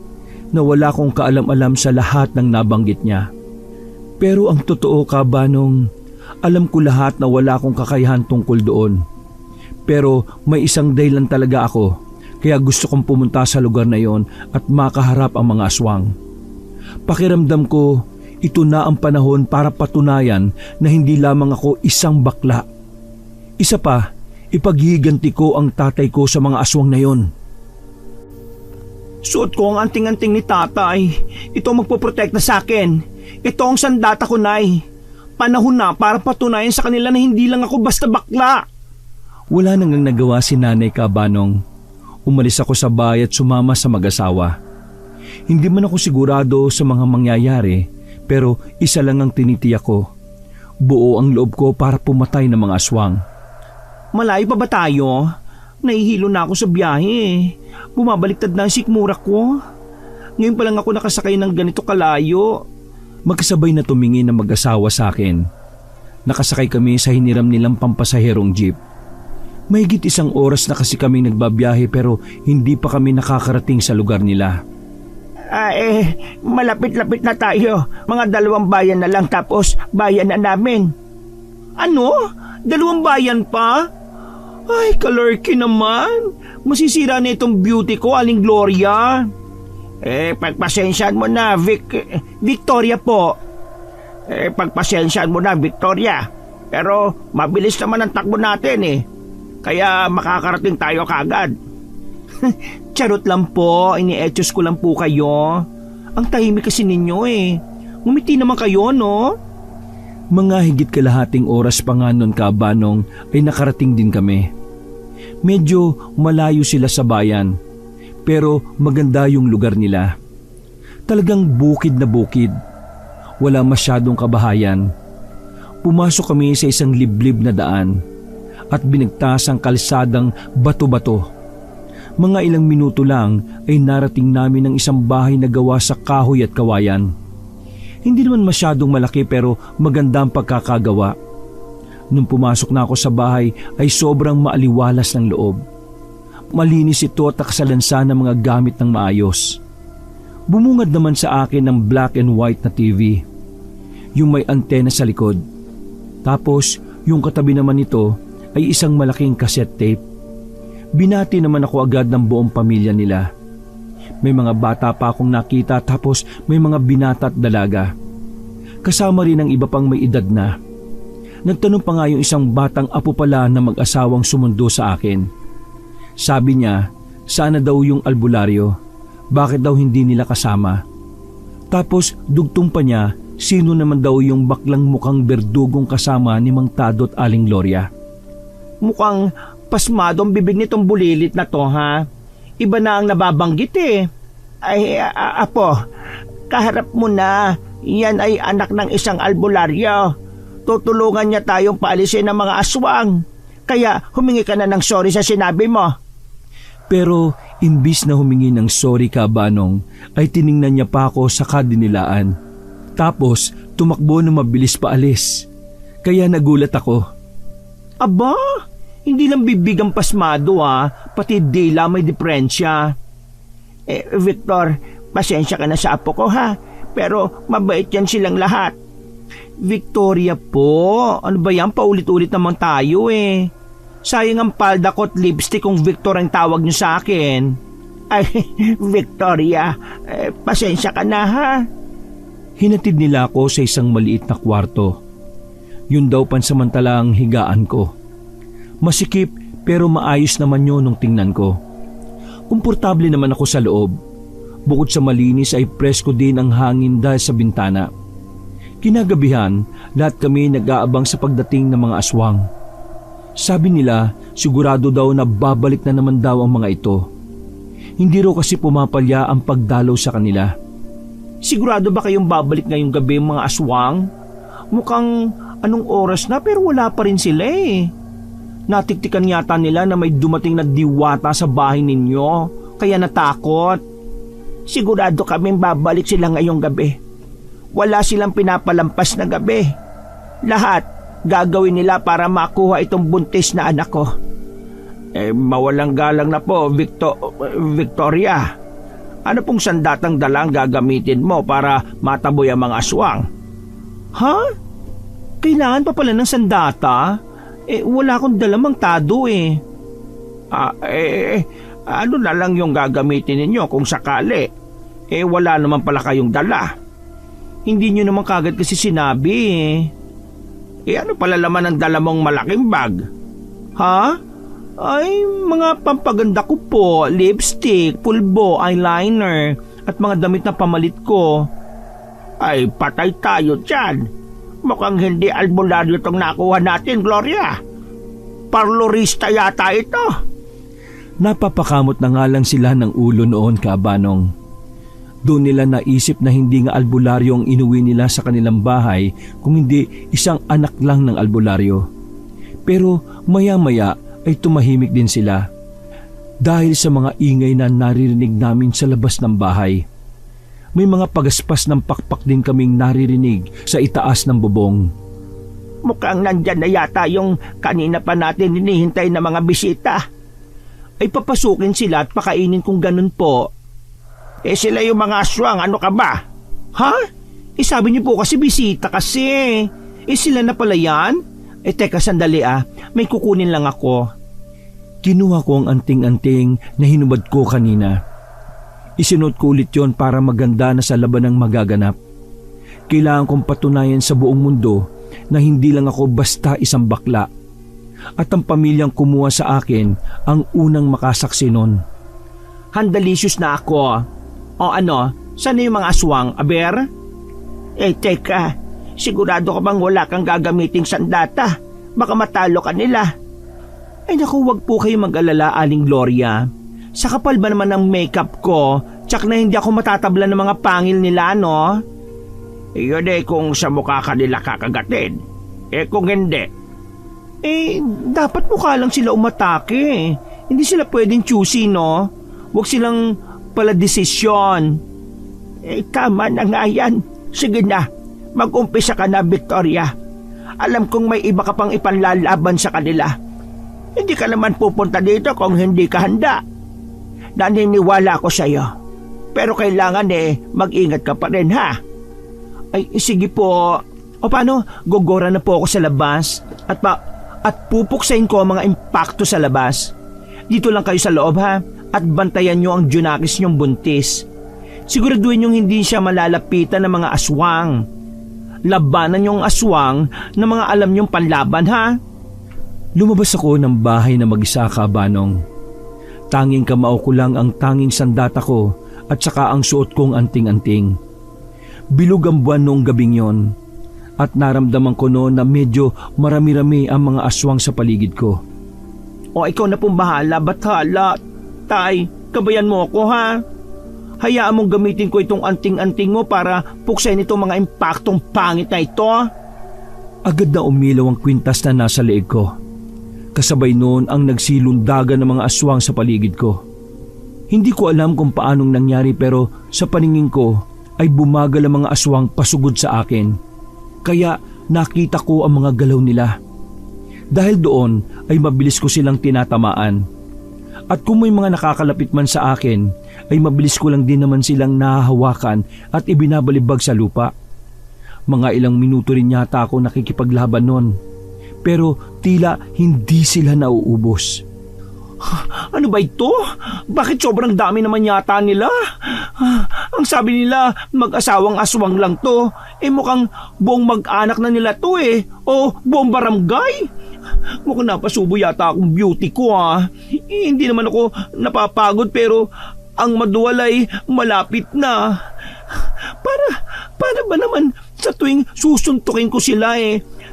na wala akong kaalam-alam sa lahat ng nabanggit niya. Pero ang totoo Kabanong, alam ko lahat na wala akong kakayahan tungkol doon. Pero may isang dahilan talaga ako kaya gusto kong pumunta sa lugar na yon at makaharap ang mga aswang. Pakiramdam ko, ito na ang panahon para patunayan na hindi lamang ako isang bakla. Isa pa, ipaghihiganti ko ang tatay ko sa mga aswang na yon. Suot ko ang anting-anting ni tatay. Ito ang magpoprotekta sa akin. Ito ang sandata ko, Nay. Panahon na para patunayan sa kanila na hindi lang ako basta bakla. Wala nang nagawa si Nanay Kabanong. Umalis ako sa bahay at sumama sa mag-asawa. Hindi man ako sigurado sa mga mangyayari, pero isa lang ang tinitiyak ko. Buo ang loob ko para pumatay ng mga aswang. Malayo pa ba tayo? Nahihilo na ako sa biyahe. Bumabaliktad na ang sikmura ko. Ngayon pa lang ako nakasakay ng ganito kalayo. Magkasabay na tumingin ang mag-asawa sa akin. Nakasakay kami sa hiniram nilang pampasaherong jeep. Mahigit 1 oras na kasi kami nagbabiyahe pero hindi pa kami nakakarating sa lugar nila. Malapit-lapit na tayo. Mga 2 bayan na lang tapos bayan na namin. Ano? 2 bayan pa? Ay, kalurky naman. Masisira na itong beauty ko, Aling Gloria. Pagpasensyaan mo na, Victoria po. Pagpasensyaan mo na, Victoria. Pero mabilis naman ang takbo natin eh. Kaya makakarating tayo kaagad. Charot lang po, ini-etchos ko lang po kayo. Ang tahimik kasi ninyo eh. Ngumiti naman kayo, no? Mga higit kalahating oras pa nga nun Kabanong ay nakarating din kami. Medyo malayo sila sa bayan, pero maganda yung lugar nila. Talagang bukid na bukid. Wala masyadong kabahayan. Pumasok kami sa isang liblib na daan at binigtas ang kalsadang bato-bato. Mga ilang minuto lang ay narating namin ang isang bahay na gawa sa kahoy at kawayan. Hindi naman masyadong malaki pero maganda ang pagkakagawa. Nung pumasok na ako sa bahay ay sobrang maaliwalas ng loob. Malinis ito at nakasalansa ng mga gamit ng maayos. Bumungad naman sa akin ng black and white na TV. Yung may antena sa likod. Tapos yung katabi naman nito ay isang malaking cassette tape. Binati naman ako agad ng buong pamilya nila. May mga bata pa akong nakita tapos may mga binata at dalaga. Kasama rin ang iba pang may edad na. Nagtanong pa nga yung isang batang apo pala na mag-asawang sumundo sa akin. Sabi niya, sana daw yung albularyo. Bakit daw hindi nila kasama? Tapos dugtong pa niya, sino naman daw yung baklang mukhang berdugong kasama ni Mang Tado at Aling Gloria. Mukhang pasmado ang bibig nitong bulilit na to, ha? Iba na ang nababanggit eh. Ay, apo, kaharap mo na. Yan ay anak ng isang albularyo. Tutulungan niya tayong paalisin ng mga aswang. Kaya humingi ka na ng sorry sa sinabi mo. Pero imbis na humingi ng sorry Kabanong, ay tiningnan niya pa ako sa kadinilaan. Tapos tumakbo na mabilis paalis. Kaya nagulat ako. Aba, hindi lang bibig ang pasmado pati dila may diferensya. Victor, pasensya ka na sa apo ko ha, pero mabait yan silang lahat. Victoria po, ano ba yan? Paulit-ulit naman tayo eh. Sayang ang palda ko at lipstick kung Victor ang tawag niyo sa akin. Ay, Victoria, pasensya ka na ha. Hinatid nila ako sa isang maliit na kwarto. Yun daw pansamantala ang higaan ko. Masikip pero maayos naman yun nung tingnan ko. Komportable naman ako sa loob. Bukod sa malinis ay presko din ang hangin dahil sa bintana. Kinagabihan, lahat kami nag-aabang sa pagdating ng mga aswang. Sabi nila, sigurado daw na babalik na naman daw ang mga ito. Hindi raw kasi pumapalya ang pagdalaw sa kanila. Sigurado ba kayong babalik ngayong gabi mga aswang? Mukhang anong oras na pero wala pa rin sila eh. Natiktikan yata nila na may dumating na diwata sa bahay ninyo, kaya natakot. Sigurado kaming babalik sila ngayong gabi. Wala silang pinapalampas na gabi. Lahat gagawin nila para makuha itong buntis na anak ko. Mawalang galang na po, Victoria. Ano pong sandatang dalang gagamitin mo para mataboy ang mga aswang? Ha? Kailangan pa pala ng sandata? Wala akong dalamang tado eh. Ano na lang yung gagamitin ninyo kung sakali? Wala naman pala kayong dala. Hindi nyo naman kagad kasi sinabi eh. Ano pala laman ang dala mong malaking bag? Ha? Ay, mga pampaganda ko po, lipstick, pulbo, eyeliner, at mga damit na pamalit ko. Ay, patay tayo dyan. Mukhang hindi albularyo itong nakuha natin, Gloria. Parlorista yata ito. Napapakamot na nga lang sila ng ulo noon, Kaabanong. Doon nila naisip na hindi nga albularyo ang inuwi nila sa kanilang bahay kung hindi isang anak lang ng albularyo. Pero maya-maya ay tumahimik din sila dahil sa mga ingay na naririnig namin sa labas ng bahay. May mga pagaspas ng pakpak din kaming naririnig sa itaas ng bubong. Mukhang nandyan na yata yung kanina pa natin hinihintay na mga bisita. Ay papasukin sila at pakainin kung ganun po. Sila yung mga aswang, ano ka ba? Ha? Sabi niyo po kasi bisita kasi. Sila na pala yan? Teka sandali may kukunin lang ako. Kinuha ko ang anting-anting na hinubad ko kanina. Isinuot ko ulit yon para maganda na sa labanang magaganap. Kailangan kong patunayan sa buong mundo na hindi lang ako basta isang bakla. At ang pamilyang kumuha sa akin ang unang makasaksi nun. Handalicious na ako. O ano, saan yung mga aswang, aber? Teka, sigurado ka bang wala kang gagamiting sandata? Baka matalo ka nila. Ay naku, wag po kayo mag-alala, Aling Gloria. Sa kapal ba naman ng makeup ko, tsak na hindi ako matatabla ng mga pangil nila, no? Yun kung sa mukha ka nila kakagatin. Kung hindi. Dapat mukha lang sila umatake. Hindi sila pwedeng choosy, no? Huwag silang pala desisyon. Tama na nga yan. Sige na, mag-umpisa ka na, Victoria. Alam kong may iba ka pang ipanlalaban sa kanila. Hindi ka naman pupunta dito kung hindi ka handa. Naniniwala ako sa iyo. Pero kailangan mag-ingat ka pa rin, ha? Ay, sige po. O paano, gogora na po ako sa labas at pupuksain ko ang mga impacto sa labas. Dito lang kayo sa loob, ha? At bantayan nyo ang Junakis nyong buntis. Siguraduhin nyong hindi siya malalapitan ng mga aswang. Labanan nyong aswang na mga alam nyong panlaban, ha? Lumabas ako ng bahay na mag-isa, Kaabanong. Tanging kamao ko lang ang tanging sandata ko at saka ang suot kong anting-anting. Bilog ang buwan noong gabing yon at naramdaman ko noon na medyo marami-rami ang mga aswang sa paligid ko. O ikaw na pong bahala, bathala. Tay, kabayan mo ako, ha? Hayaan mong gamitin ko itong anting-anting mo para puksain itong mga impaktong pangit na ito. Agad na umilaw ang kwintas na nasa leeg ko. Kasabay noon ang nagsilundagan ng mga aswang sa paligid ko. Hindi ko alam kung paanong nangyari pero sa paningin ko ay bumagal ang mga aswang pasugod sa akin. Kaya nakita ko ang mga galaw nila. Dahil doon ay mabilis ko silang tinatamaan. At kung may mga nakakalapit man sa akin, ay mabilis ko lang din naman silang nahahawakan at ibinabalibag sa lupa. Mga ilang minuto rin yata ako nakikipaglaban noon. Pero tila hindi sila nauubos. Ano ba ito? Bakit sobrang dami naman yata nila? Ang sabi nila mag-asawang aswang lang to. Mukhang buong mag-anak na nila to o buong barangay. Mukhang napasubo yata akong beauty ko. Hindi naman ako napapagod pero Ang maduwal ay malapit na. Para ba naman sa tuwing susuntukin ko sila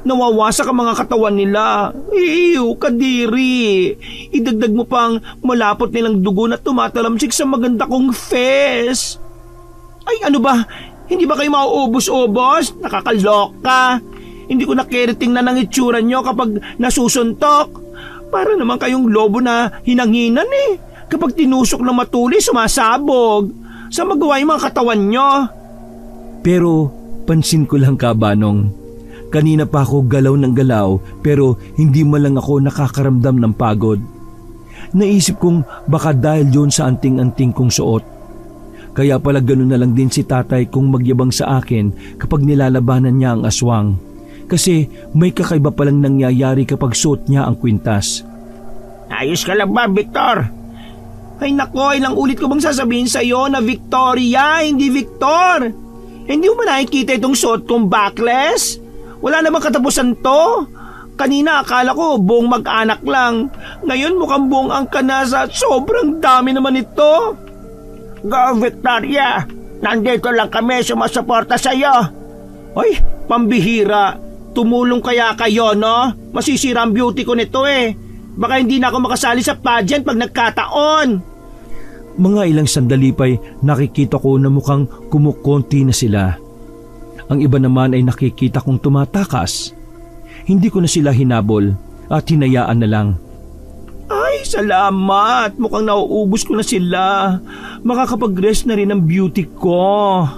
nawawasak ang mga katawan nila. Ew, kadiri. Idagdag mo pang malapot nilang dugo na tumatalamsik sa maganda kong fes. Ay, ano ba? Hindi ba kayo mauubos-ubos? Nakakaloka. Hindi ko nakiriting na ng itsura nyo kapag nasusuntok. Para naman kayong lobo na hinanginan Kapag tinusok na matuli, sumasabog. Sa magawa yung mga katawan nyo. Pero pansin ko lang, Kabanong. Kanina pa ako galaw ng galaw pero hindi man lang ako nakakaramdam ng pagod. Naisip kong baka dahil yun sa anting-anting kong suot. Kaya pala ganun na lang din si tatay kung magyabang sa akin kapag nilalabanan niya ang aswang. Kasi may kakaiba palang nangyayari kapag suot niya ang kwintas. Ayos ka lang ba, Victor? Ay nako, ilang ulit ko bang sasabihin sa'yo na Victoria, hindi Victor? Hindi mo ba nakikita itong suot kong backless? Wala namang katapusan to. Kanina akala ko buong mag-anak lang. Ngayon mukhang buong ang kanasa. Sobrang dami naman ito. Go, Victoria. Nandito lang kami sumasuporta sa'yo. Ay, pambihira. Tumulong kaya kayo, no? Masisira ang beauty ko nito Baka hindi na ako makasali sa pageant pag nagkataon. Mga ilang sandali pa'y nakikita ko na mukhang kumukonti na sila. Ang iba naman ay nakikita kong tumatakas. Hindi ko na sila hinabol at hinayaan na lang. Ay, salamat. Mukhang nauubos ko na sila. Makakapag-rest na rin ang beauty ko.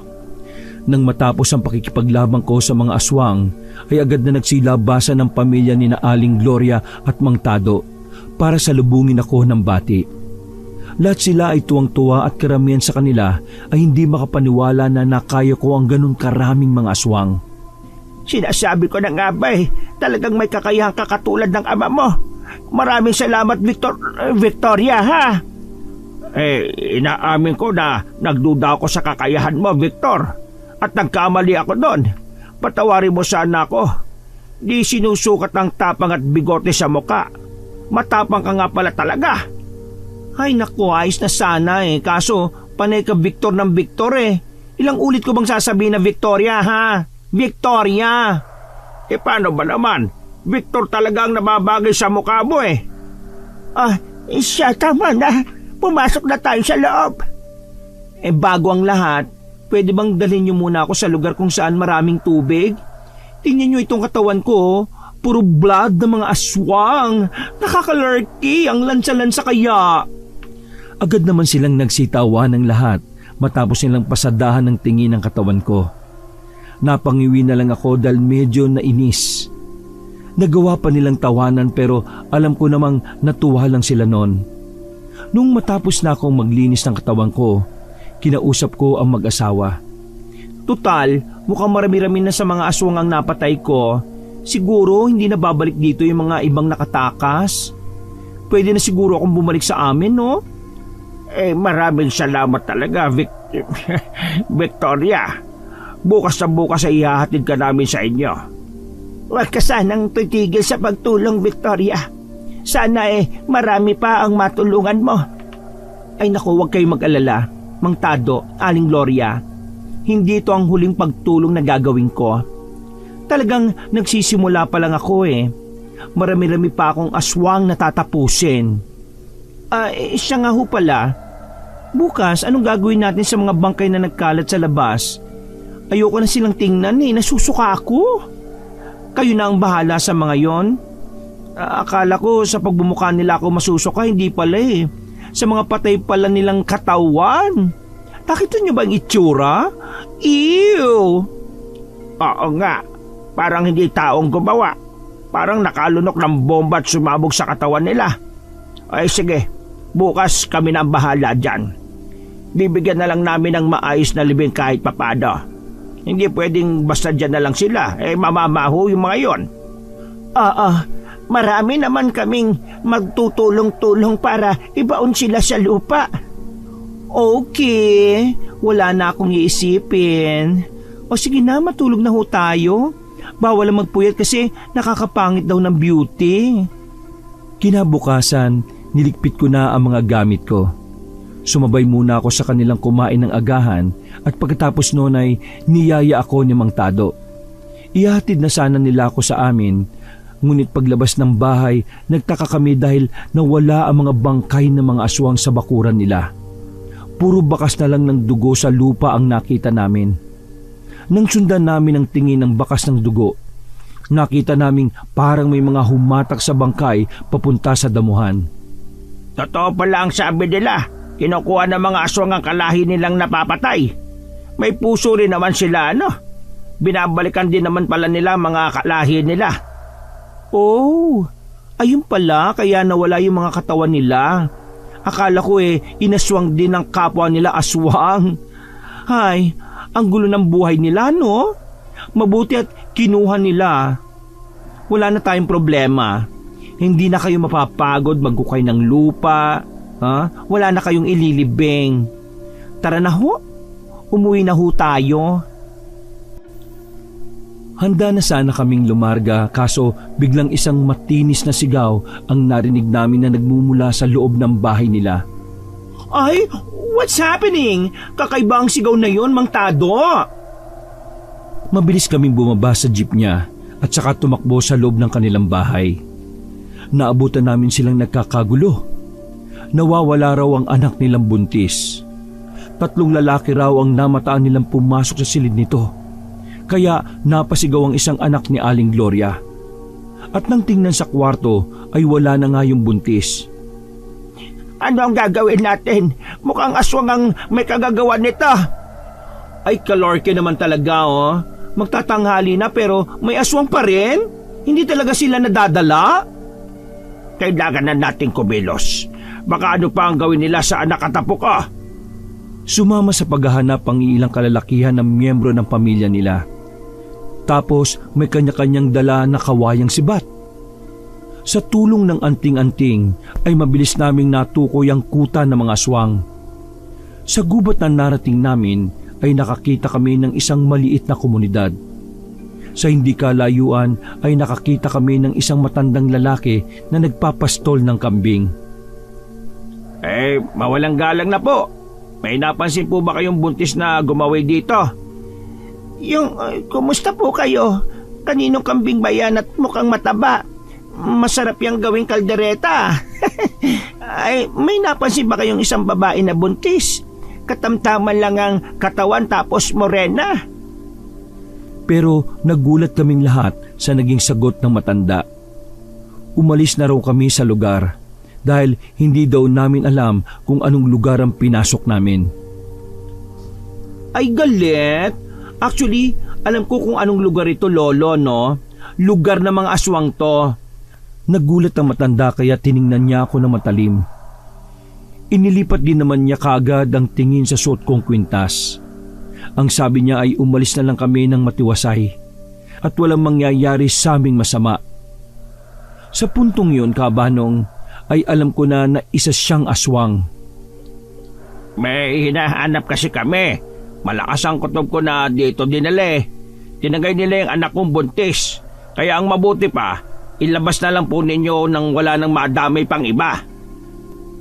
Nang matapos ang pakikipaglabang ko sa mga aswang, ay agad na nagsilabasan ng pamilya ni na Aling Gloria at Mang Tado para salubungin ako ng bati. Lahat sila ay tuwang-tuwa at karamihan sa kanila ay hindi makapaniwala na nakaya ko ang ganun karaming mga aswang. Sinasabi ko na nga ba talagang may kakayahang kakatulad ng ama mo. Maraming salamat, Victoria, ha? Inaamin ko na nagduda ako sa kakayahan mo, Victor. At nagkamali ako doon. Patawarin mo sana ako. Di sinusukat ng tapang at bigote sa muka. Matapang ka nga pala talaga. Ay naku, ayos na sana Kaso panay ka Victor ng Victor Ilang ulit ko bang sasabihin na Victoria, ha? Victoria! Paano ba naman? Victor talaga ang nababagay sa mukha mo Siya, tama na. Pumasok na tayo sa loob. Bago ang lahat, pwede bang dalhin niyo muna ako sa lugar kung saan maraming tubig? Tingnan niyo itong katawan ko, puro blood ng mga aswang. Nakakalurky, ang lansa-lansa kaya. Agad naman silang nagsitawa ng lahat matapos nilang pasadahan ng tingin ng katawan ko. Napangiwi na lang ako dahil medyo nainis. Nagawa pa nilang tawanan pero alam ko namang natuwa lang sila noon. Nung matapos na akong maglinis ng katawan ko, kinausap ko ang mag-asawa. Tutal, mukhang marami-rami na sa mga aswang ang napatay ko. Siguro hindi na babalik dito yung mga ibang nakatakas. Pwede na siguro akong bumalik sa amin, no? Maraming salamat talaga, Victoria. Bukas na bukas ay ihahatid ka namin sa inyo. Huwag ka sanang titigil sa pagtulong, Victoria. Sana marami pa ang matulungan mo. Ay naku, huwag kayong mag-alala. Mang Tado, Aling Gloria, hindi ito ang huling pagtulong na gagawin ko. Talagang nagsisimula pa lang ako Marami-rami pa akong aswang na tatapusin. Siya nga ho pala. Bukas, anong gagawin natin sa mga bangkay na nagkalat sa labas? Ayoko na silang tingnan nasusuka ako. Kayo na ang bahala sa mga yon. Akala ko sa pagbumuka nila ako masusuka, hindi pala Sa mga patay pala nilang katawan. Nakita niyo ba ang itsura? Ew! Oo nga, parang hindi taong gumawa. Parang nakalunok ng bomba at sumabog sa katawan nila. Ay sige, bukas kami na ang bahala dyan. Bibigyan na lang namin ng maayos na libing kahit papado. Hindi pwedeng basta dyan na lang sila. Mamamaho yung mga yon. Marami naman kaming magtutulong-tulong para ibaon sila sa lupa. Okay, wala na akong iisipin. O sige na, matulog na ho tayo. Bawal ang magpuyat kasi nakakapangit daw ng beauty. Kinabukasan, niligpit ko na ang mga gamit ko. Sumabay muna ako sa kanilang kumain ng agahan at pagkatapos noon ay niyaya ako ni Mang Tado. Ihatid na sana nila ako sa amin, ngunit paglabas ng bahay nagtaka kami dahil nawala ang mga bangkay ng mga aswang sa bakuran nila. Puro bakas na lang ng dugo sa lupa ang nakita namin. Nang sundan namin ang tingin ng bakas ng dugo, nakita naming parang may mga humatak sa bangkay papunta sa damuhan. Totoo pala ang sabi nila, kinukuha ng mga aswang ang kalahi nilang napapatay. May puso rin naman sila, ano? Binabalikan din naman pala nila mga kalahi nila. Oh, ayun pala kaya nawala yung mga katawan nila. Akala ko inaswang din ng kapwa nila aswang. Hay, ang gulo ng buhay nila, no? Mabuti at kinuha nila. Wala na tayong problema. Hindi na kayo mapapagod magkukay ng lupa. Wala na kayong ililibing. Tara na ho, umuwi na ho tayo. Handa na sana kaming lumarga kaso biglang isang matinis na sigaw ang narinig namin na nagmumula sa loob ng bahay nila. Ay, what's happening? Kakaiba ang sigaw na yon, Mang Tado. Mabilis kaming bumaba sa jeep niya at saka tumakbo sa loob ng kanilang bahay. Naabutan namin silang nagkakagulo. Nawawala raw ang anak nilang buntis. 3 lalaki raw ang namataan nilang pumasok sa silid nito. Kaya napasigaw ang isang anak ni Aling Gloria. At nang tingnan sa kwarto ay wala na nga yung buntis. Ano ang gagawin natin? Mukhang aswang ang may kagagawa nito. Ay, kalorke naman talaga, oh. Magtatanghali na pero may aswang pa rin? Hindi talaga sila nadadala? Kailangan na nating kumilos. Baka ano pa ang gawin nila sa anak at apo ko. Sumama sa paghahanap ang ilang kalalakihan ng miyembro ng pamilya nila. Tapos may kanya-kanyang dala na kawayang sibat. Sa tulong ng anting-anting ay mabilis naming natukoy ang kuta ng mga aswang. Sa gubat na narating namin ay nakakita kami ng isang maliit na komunidad. Sa hindi kalayuan ay nakakita kami ng isang matandang lalaki na nagpapastol ng kambing. Mawalang galang na po. May napansin po ba kayong buntis na gumawi dito? Kumusta po kayo? Kaninong kambing ba yan at mukhang mataba? Masarap yung gawing kaldereta. Ay, may napansin ba kayong isang babae na buntis? Katamtaman lang ang katawan tapos morena. Pero nagulat kaming lahat sa naging sagot ng matanda. Umalis na raw kami sa lugar dahil hindi daw namin alam kung anong lugar ang pinasok namin. Ay, galit. Actually, alam ko kung anong lugar ito, Lolo, no? Lugar ng mga aswang to. Nagulat ang matanda kaya tiningnan niya ako ng matalim. Inilipat din naman niya kaagad ang tingin sa suot kong kwintas. Ang sabi niya ay umalis na lang kami ng matiwasay at walang mangyayari sa aming masama. Sa puntong yun, Kabanong, ay alam ko na isa siyang aswang. May hinahanap kasi kami. Malakas ang kutob ko na dito dinala. Tinagay nila yung anak kong buntis. Kaya ang mabuti pa, ilabas na lang po ninyo nang wala nang madamay pang iba.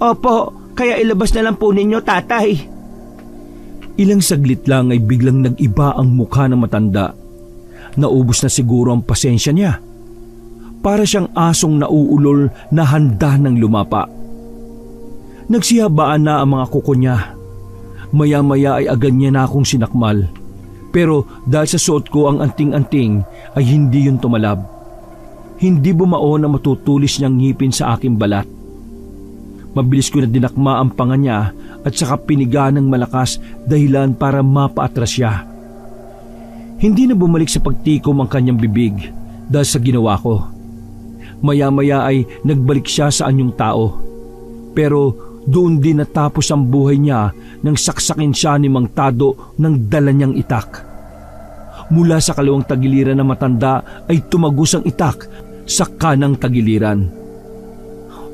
Opo, kaya ilabas na lang po ninyo, tatay. Ilang saglit lang ay biglang nag-iba ang mukha ng matanda. Naubos na siguro ang pasensya niya. Para siyang asong nauulol na handa ng lumapa. Nagsihabaan na ang mga kuko niya. Maya-maya ay agad niya na akong sinakmal. Pero dahil sa suot ko ang anting-anting ay hindi yun tumalab. Hindi bumao na matutulis niyang ngipin sa aking balat. Mabilis ko na dinakma ang panga niya at saka piniga ng malakas dahilan para mapaatras siya. Hindi na bumalik sa pagtikom ang kanyang bibig dahil sa ginawa ko. Maya-maya ay nagbalik siya sa anyong tao. Pero doon din natapos ang buhay niya nang saksakin siya ni Mang Tado ng dala niyang itak. Mula sa kalawang tagiliran ng matanda ay tumagos ang itak sa kanang tagiliran.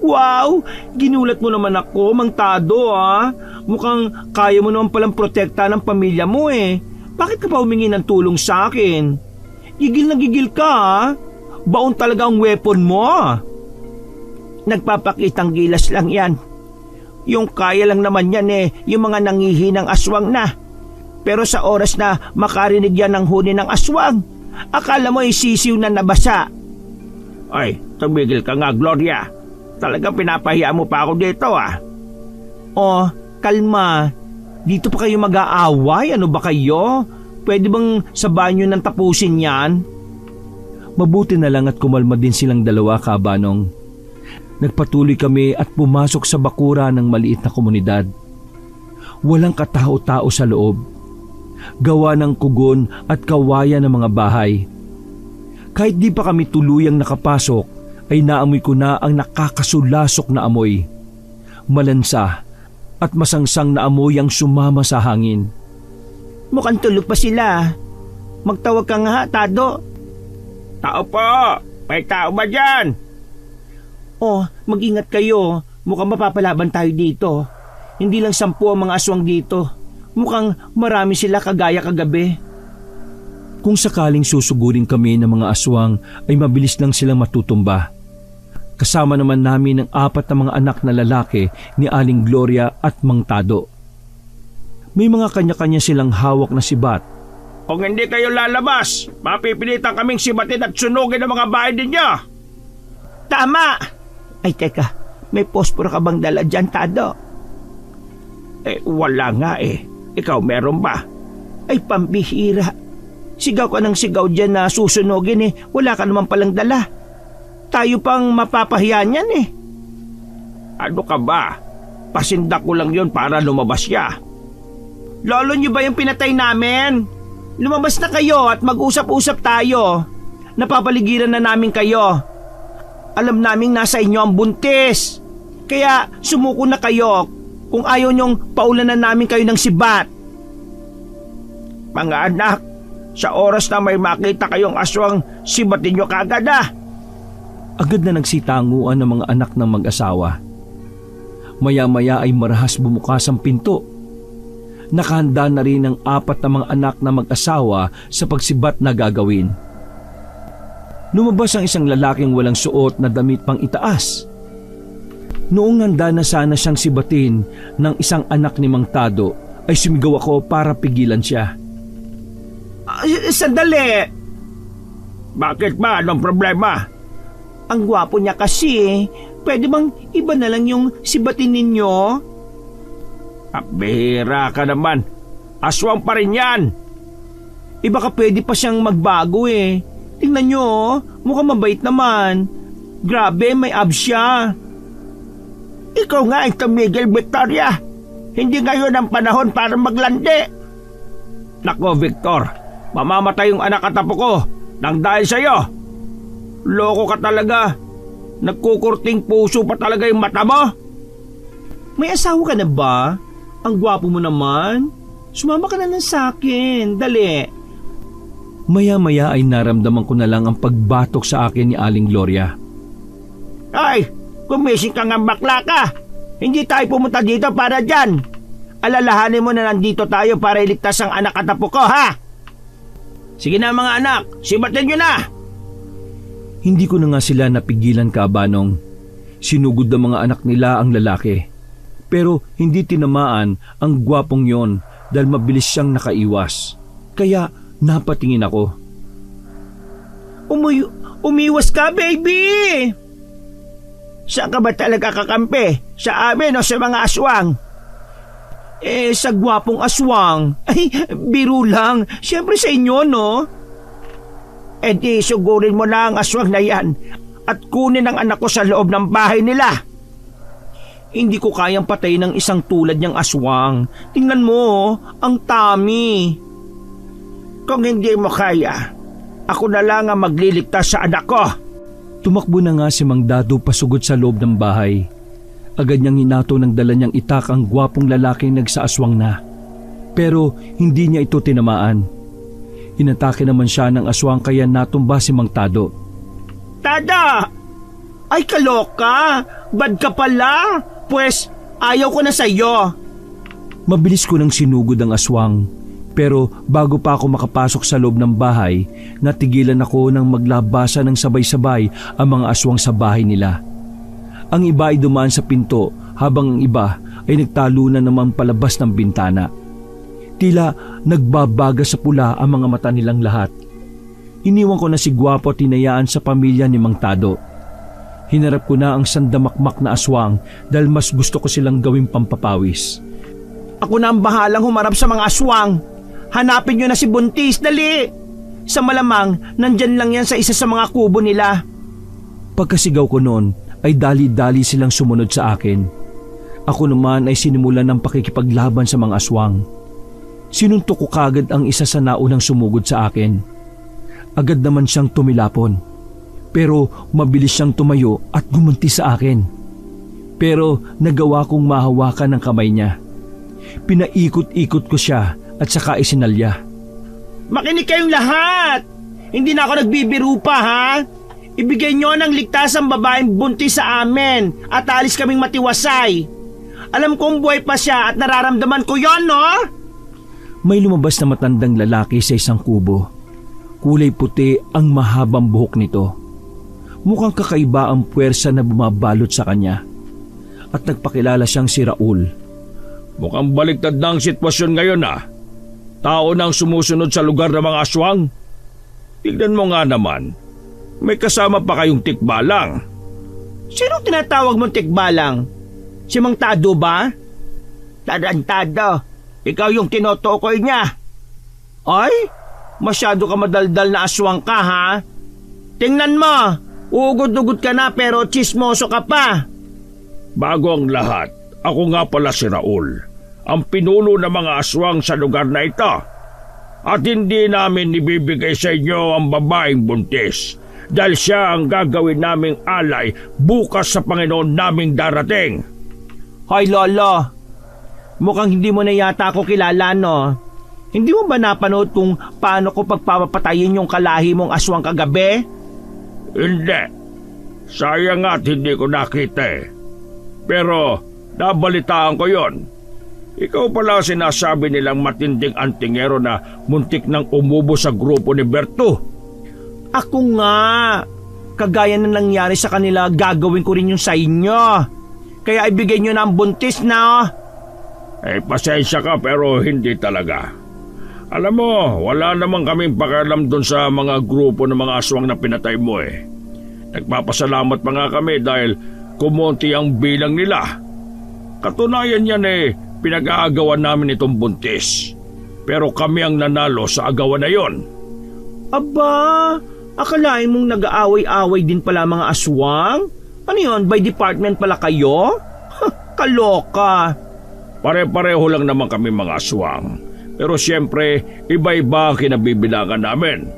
Wow! Ginulat mo naman ako, Mang Tado, ah. Mukhang kaya mo naman palang protekta ng pamilya mo eh. Bakit ka pa humingi ng tulong sa akin? Gigil na gigil ka, ah. Baon talaga ang weapon mo. Nagpapakitang gilas lang yan. Yung kaya lang naman yan yung mga nangihinang aswang na. Pero sa oras na makarinig yan ng huni ng aswang, akala mo sisiw na nabasa. Ay, tumigil ka nga, Gloria. Talagang pinapahiya mo pa ako dito Oh, kalma. Dito pa kayo mag-aaway? Ano ba kayo? Pwede bang sa banyo nang tapusin yan? Mabuti na lang at kumalma din silang dalawa, Kabanong. Nagpatuloy kami at pumasok sa bakura ng maliit na komunidad. Walang katao-tao sa loob. Gawa ng kugon at kawayan ng mga bahay. Kahit di pa kami tuluyang nakapasok, ay naamoy ko na ang nakakasulasok na amoy. Malansa at masangsang na amoy ang sumama sa hangin. Mukhang tulog pa sila. Magtawag ka nga, Tado. Tao po! May tao ba dyan? Oh, mag-ingat kayo. Mukhang mapapalaban tayo dito. Hindi lang 10 ang mga aswang dito. Mukhang marami sila kagaya kagabi. Kung sakaling susugurin kami ng mga aswang ay mabilis lang silang matutumba. Kasama naman namin ang 4 na mga anak na lalaki ni Aling Gloria at Mang Tado. May mga kanya-kanya silang hawak na sibat. Kung hindi kayo lalabas, mapipilitan kaming sibatin at sunugin ang mga bahay ninyo. Tama! Ay teka, may posporo ka bang dala dyan, Tado? Wala nga Ikaw meron ba? Ay pambihira. Sigaw ka ng sigaw dyan na susunogin wala ka naman palang dala. Tayo pang mapapahiya niyan Ano ka ba? Pasindak ko lang yon para lumabas siya. Lolo niyo ba yung pinatay namin? Lumabas na kayo at mag-usap-usap tayo. Napapaligiran na namin kayo. Alam naming nasa inyo ang buntis. Kaya sumuko na kayo kung ayaw niyong paulanan namin kayo ng sibat. Mga anak, sa oras na may makita kayong aswang, sibatin niyo kagad Agad na nagsitanguan ng mga anak ng mag-asawa. Maya-maya ay marahas bumukas ang pinto. Nakahanda na rin ang 4 na mga anak na mag-asawa sa pagsibat na gagawin. Lumabas ang isang lalaking walang suot na damit pang itaas. Noong handa na sana siyang sibatin ng isang anak ni Mang Tado, ay sumigaw ako para pigilan siya. Sandali! Bakit ba? Anong problema? Ang gwapo niya kasi. Pwede bang iba na lang yung sibatin ninyo? Bihira ka naman. Aswang pa rin yan. Iba ka pwede pa siyang magbago Tingnan nyo, mukhang mabait naman. Grabe, may abs siya. Ikaw nga ang tumigil, Victoria. Hindi ngayon ang panahon para maglandi. Nako, Victor. Mamamatay yung anak at apo ko nang dahil sa'yo. Loko ka talaga. Nagkukurting puso pa talaga yung mata mo. May asawa ka na ba? Ang gwapo mo naman. Sumama ka na lang sa akin. Dali. Maya-maya ay naramdaman ko na lang ang pagbatok sa akin ni Aling Gloria. Ay, gumising ka nga, bakla ka. Hindi tayo pumunta dito para dyan. Alalahanin mo na nandito tayo para iligtas ang anak at apo ko, ha? Sige na mga anak, sibatin nyo na. Hindi ko na nga sila napigilan, Kabanong. Sinugod ng mga anak nila ang lalaki. Pero hindi tinamaan ang gwapong yon dahil mabilis siyang nakaiwas. Kaya napatingin ako. Umiwas ka, baby! Saan ka ba talaga kakampi? Sa amin o sa mga aswang? Sa gwapong aswang. Ay, biro lang. Siyempre sa inyo, no? Di sugurin mo na ang aswang na yan at kunin ang anak ko sa loob ng bahay nila. Hindi ko kayang patayin ng isang tulad niyang aswang. Tingnan mo, ang tami. Kung hindi mo kaya, ako na lang ang magliligtas sa anak ko. Tumakbo na nga si Mang Dado pasugod sa loob ng bahay. Agad niyang hinato ng dala niyang itak ang gwapong lalaking nagsaaswang na. Pero hindi niya ito tinamaan. Inatake naman siya ng aswang kaya natumba si Mang Tado. Tada! Ay kaloka! Bad ka pala! Pues ayaw ko na sa iyo. Mabilis ko nang sinugod ang aswang. Pero bago pa ako makapasok sa loob ng bahay, natigilan ako nang maglabasa ng sabay-sabay ang mga aswang sa bahay nila. Ang iba ay dumaan sa pinto habang ang iba ay nagtalunan naman palabas ng bintana. Tila nagbabaga sa pula ang mga mata nilang lahat. Iniwan ko na si Gwapo at hinayaan sa pamilya ni Mang Tado. Hinarap ko na ang sandamakmak na aswang dahil mas gusto ko silang gawing pampapawis. Ako na ang bahalang humarap sa mga aswang. Hanapin nyo na si Buntis, dali! Sa malamang, nandyan lang yan sa isa sa mga kubo nila. Pagkasigaw ko noon, ay dali-dali silang sumunod sa akin. Ako naman ay sinimulan ng pakikipaglaban sa mga aswang. Sinuntok ko kagad ang isa sa naunang sumugod sa akin. Agad naman siyang tumilapon. Pero mabilis siyang tumayo at gumunti sa akin. Pero nagawa kong mahawakan ang kamay niya. Pinaikot-ikot ko siya at saka isinalya. Makinig kayong lahat! Hindi na ako nagbibiro pa, ha? Ibigay nyo ng ligtas ang babaeng buntis sa amin at alis kaming matiwasay. Alam kong buhay pa siya at nararamdaman ko yon, no? May lumabas na matandang lalaki sa isang kubo. Kulay puti ang mahabang buhok nito. Mukhang kakaiba ang puwersa na bumabalot sa kanya. At nagpakilala siyang si Raul. Mukhang baliktad na ang sitwasyon ngayon Tao nang sumusunod sa lugar ng mga aswang. Tignan mo nga naman, may kasama pa kayong tikbalang. Sino tinatawag mong tikbalang? Si Mang Tado ba? Tado, ikaw yung tinutukoy niya. Ay, masyado ka madaldal na aswang ka, ha? Tingnan mo, ugod-ugod ka na pero chismoso ka pa. Bago ang lahat, ako nga pala si Raul, ang pinuno ng mga aswang sa lugar na ito. At hindi namin ibibigay sa inyo ang babaeng buntis dahil siya ang gagawin naming alay bukas sa Panginoon naming darating. Hoy Lolo, mukhang hindi mo na yata ako kilala, no? Hindi mo ba napanood kung paano ko pagpapatayin yung kalahi mong aswang kagabi? Hindi. Sayang at hindi ko nakita Pero nabalitaan ko yon. Ikaw pala sinasabi nilang matinding antingero na muntik nang umubo sa grupo ni Berto. Ako nga. Kagaya na nangyari sa kanila, gagawin ko rin yung sa inyo. Kaya ibigay nyo na ang buntis na. Pasensya ka pero hindi talaga. Alam mo, wala namang kaming pakialam doon sa mga grupo ng mga aswang na pinatay mo Nagpapasalamat pa nga kami dahil kumonti ang bilang nila. Katunayan yan pinag-aagawan namin itong buntis. Pero kami ang nanalo sa agawan na yon. Aba, akalain mong nag-aaway-away din pala mga aswang? Ano yon, by department pala kayo? Kaloka. Pare-pareho lang naman kami mga aswang. Pero siyempre, iba-iba ang kinabibilangan namin.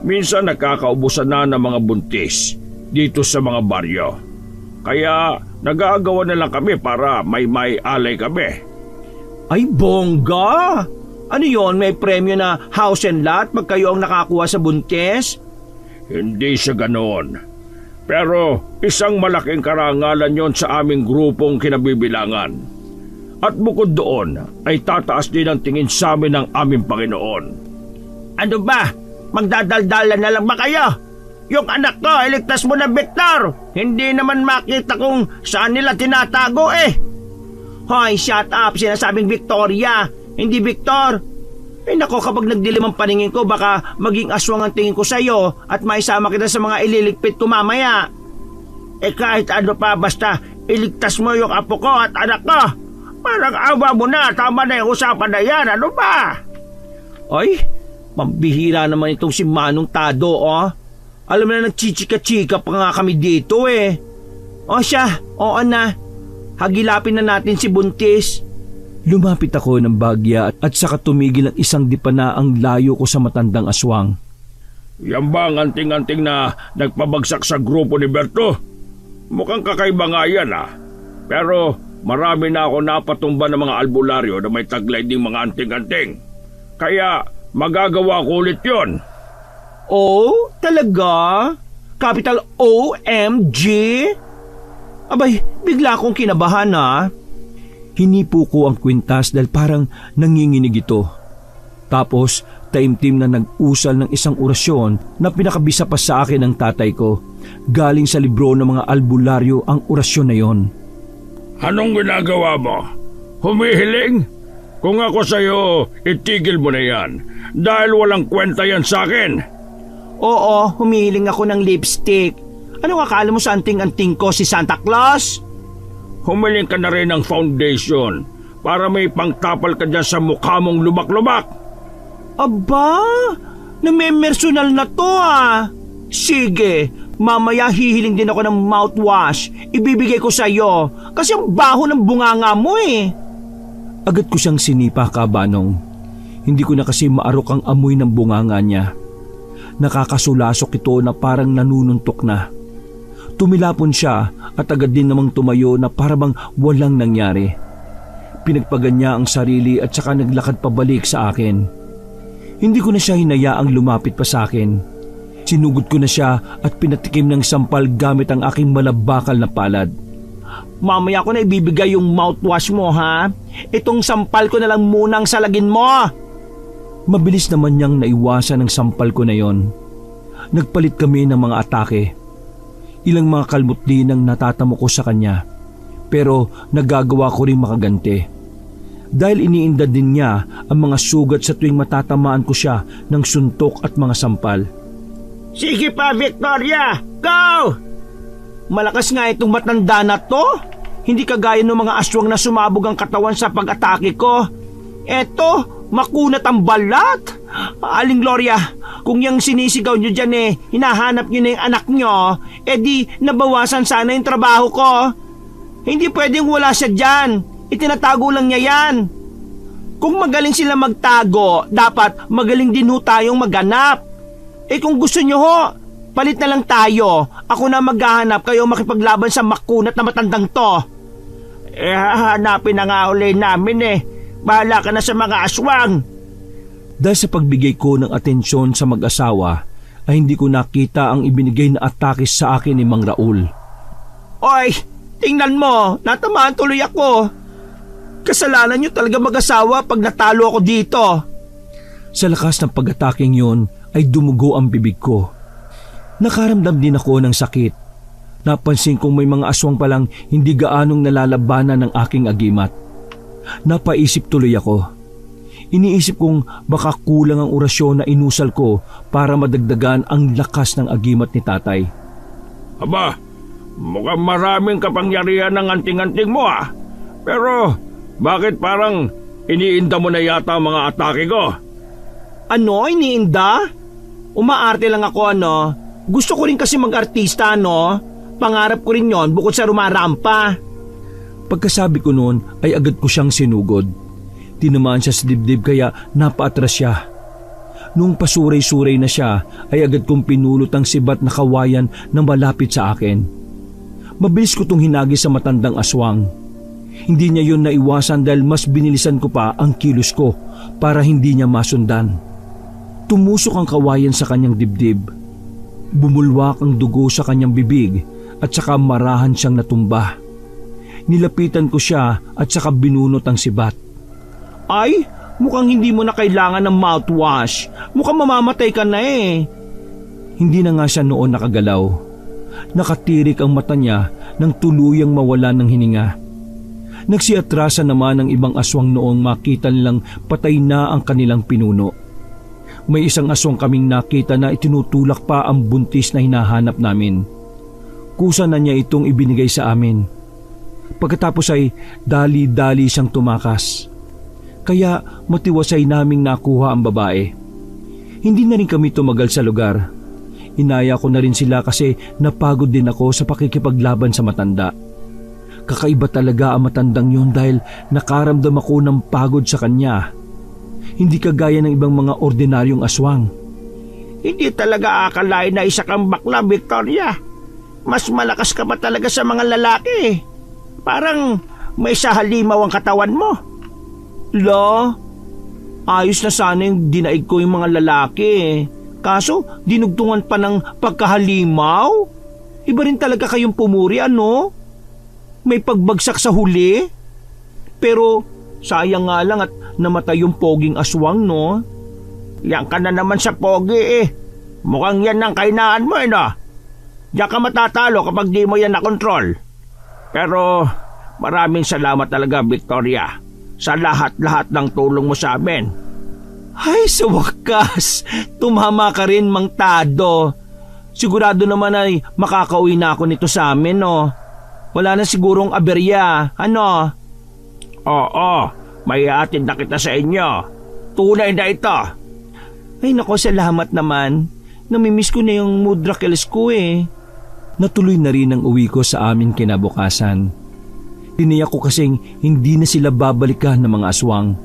Minsan nakakaubusan na ng mga buntis dito sa mga baryo. Kaya nag-aagawa na lang kami para may alay kami. Ay bongga! Ano yon, may premyo na house and lot pag kayo ang nakakuha sa buntis? Hindi siya ganoon. Pero isang malaking karangalan yon sa aming grupong kinabibilangan. At bukod doon ay tataas din ang tingin sa amin ng aming Panginoon. Ano ba? Magdadaldalan na lang ba kayo? Yung anak ko, iligtas mo na, Victor. Hindi naman makita kung saan nila tinatago Hoy, shut up. Sinasabing Victoria, hindi Victor. Nako, kapag nagdilim ang paningin ko, baka maging aswang ang tingin ko sa'yo at maisama kita sa mga ililigpit ko mamaya. Kahit ano pa, basta iligtas mo yung apo ko at anak ko. Parang awa mo na, tama na yung usapan na yan, ano ba? Ay, mambihira naman itong si Manong Tado, Alam mo na nagchichika-chika pa nga kami dito O siya, oo na. Hagilapin na natin si Buntis. Lumapit ako ng bagya at saka tumigil ang isang dipana ang layo ko sa matandang aswang. Yan ba ang anting-anting na nagpabagsak sa grupo ni Berto? Mukhang kakaiba nga yan Pero marami na ako napatumba ng mga albularyo na may taglay ding mga anting-anting. Kaya magagawa ko ulit yun. Oh, talaga? Capital OMG? Abay, bigla akong kinabahan Hinipo ko ang kwintas dahil parang nanginginig ito. Tapos, taimtim na nag-usal ng isang orasyon na pinakabisa pa sa akin ng tatay ko. Galing sa libro ng mga albularyo ang orasyon na yon. Anong ginagawa mo? Humihiling? Kung ako sa'yo, itigil mo na yan. Dahil walang kwenta yan sa akin. Oo, humihiling ako ng lipstick. Anong akala mo sa anting-anting ko si Santa Claus? Humiling ka na rin ng foundation para may pangtapal ka dyan sa mukha mong lubak-lubak. Aba, namemersonal na to ah. Sige, mamaya hihiling din ako ng mouthwash. Ibibigay ko sa'yo kasi ang baho ng bunganga mo eh. Agad ko siyang sinipa, Kabanong. Hindi ko na kasi maarok ang amoy ng bunganga niya. Nakakasulasok ito na parang nanununtok na. Tumilapon siya at agad din namang tumayo na parang walang nangyari. Pinagpagan niya ang sarili at saka naglakad pabalik sa akin. Hindi ko na siya hinayaang lumapit pa sa akin. Sinugod ko na siya at pinatikim ng sampal gamit ang aking malabakal na palad. Mamaya ko na ibibigay yung mouthwash mo ha. Itong sampal ko na lang munang salagin mo. Mabilis naman niyang naiwasan ang sampal ko na yon. Nagpalit kami ng mga atake. Ilang mga kalmot din ang natatamo ko sa kanya. Pero nagagawa ko rin makaganti. Dahil iniindad din niya ang mga sugat sa tuwing matatamaan ko siya ng suntok at mga sampal. Sige pa, Victoria! Go! Malakas nga itong matanda na to. Hindi kagaya ng mga aswang na sumabog ang katawan sa pag-atake ko. Eto, makunat ang balat. Aling Gloria, kung yung sinisigaw nyo dyan hinahanap nyo na yung anak nyo, di nabawasan sana yung trabaho ko. Hindi pwedeng wala siya dyan. Itinatago lang niya yan. Kung magaling sila magtago, dapat magaling din ho tayong maghanap. Kung gusto nyo ho, palit na lang tayo. Ako na maghahanap, kayo makipaglaban sa makunat na matandang to. Hahanapin na nga uli namin Bahala ka na sa mga aswang. Dahil sa pagbigay ko ng atensyon sa mag-asawa, ay hindi ko nakita ang ibinigay na atake sa akin ni Mang Raul. Oy, tingnan mo, natamaan tuloy ako. Kasalanan nyo talaga mag-asawa pag natalo ako dito. Sa lakas ng pag-ataking yon ay dumugo ang bibig ko. Nakaramdam din ako ng sakit. Napansin kong may mga aswang palang hindi gaanong nalalabanan ng aking agimat. Napaisip tuloy ako. Iniisip kong baka kulang ang orasyon na inusal ko para madagdagan ang lakas ng agimat ni tatay. Aba, mukhang maraming kapangyarihan ng anting-anting mo Pero bakit parang iniinda mo na yata ang mga atake ko? Ano, iniinda? Umaarte lang ako Gusto ko rin kasi mag-artista Pangarap ko rin yon bukod sa rumarampa. Pagkasabi ko noon ay agad ko siyang sinugod. Tinamaan siya sa dibdib kaya napaatras siya. Nung pasuray-suray na siya ay agad kong pinulot ang sibat na kawayan na malapit sa akin. Mabilis ko tong hinagi sa matandang aswang. Hindi niya yon naiwasan dahil mas binilisan ko pa ang kilos ko para hindi niya masundan. Tumusok ang kawayan sa kanyang dibdib. Bumulwak ang dugo sa kanyang bibig at saka marahan siyang natumba. Nilapitan ko siya at saka binunot ang sibat. Ay, mukhang hindi mo na kailangan ng mouthwash. Mukhang mamamatay ka na Hindi na nga siya noon nakagalaw. Nakatirik ang mata niya nang tuluyang mawala ng hininga. Nagsiatrasa naman ang ibang aswang noong makita nilang patay na ang kanilang pinuno. May isang aswang kaming nakita na itinutulak pa ang buntis na hinahanap namin. Kusa na niya itong ibinigay sa amin. Pagkatapos ay dali-dali siyang tumakas. Kaya matiwasay naming nakuha ang babae. Hindi na rin kami tumagal sa lugar. Inaya ko na rin sila kasi napagod din ako sa pakikipaglaban sa matanda. Kakaiba talaga ang matandang yun dahil nakaramdam ako ng pagod sa kanya. Hindi kagaya ng ibang mga ordinaryong aswang. Hindi talaga akalain na isa kang bakla, Victoria. Mas malakas ka pa talaga sa mga lalaki. Parang may sahalimaw ang katawan mo. Ayos na sana yung dinaig ko yung mga lalaki Kaso dinugtungan pa ng pagkahalimaw. Iba rin talaga kayong pumuri May pagbagsak sa huli. Pero sayang nga lang at namatay yung poging aswang Yan ka na naman sa pogi Mukhang yan ang kahinaan mo Diyan ka matatalo kapag di mo yan nakontrol. Pero Maraming salamat talaga, Victoria, sa lahat-lahat ng tulong mo sa amin. Ay, sa wakas, tumama ka rin, Mang Tado. Sigurado naman ay makakauwi na ako nito sa amin, no? Wala na sigurong aberya, ano? Oo, may atid na kita sa inyo. Tunay na ito. Ay nako, salamat naman. Namimiss ko na yung Mudrakels ko eh. Natuloy na rin ang uwi ko sa amin kinabukasan. Tiniyak ko kasing hindi na sila babalikan ng mga aswang.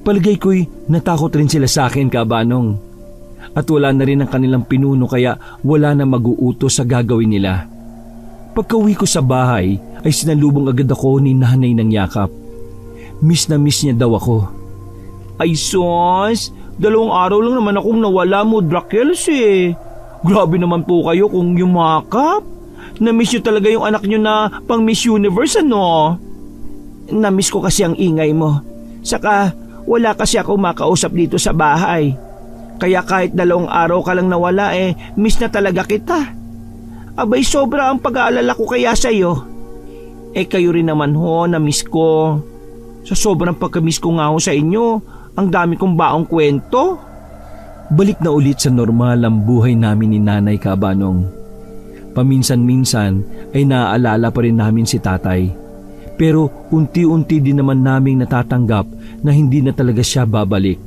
Palagay ko'y natakot rin sila sa akin, Kabanong. At wala na rin ang kanilang pinuno kaya wala na mag-uutos sa gagawin nila. Pagka-uwi ko sa bahay ay sinalubong agad ako ni nanay ng yakap. Miss na miss niya daw ako. Ay sos, 2 araw lang naman akong nawala, Mudrakels eh. Grabe naman po kayo kung yumakap. Na-miss nyo talaga yung anak nyo na pang Miss Universe, ano? Na-miss ko kasi ang ingay mo. Saka wala kasi ako makausap dito sa bahay. Kaya kahit 2 araw ka lang nawala miss na talaga kita. Abay, sobra ang pag-aalala ko kaya sa'yo. Kayo rin naman ho, na-miss ko. Sa sobrang pagka-miss ko nga ho sa inyo, ang dami kong baong kwento. Balik na ulit sa normal ang buhay namin ni Nanay, Kabanong. Paminsan-minsan ay naaalala pa rin namin si Tatay. Pero unti-unti din naman naming natatanggap na hindi na talaga siya babalik.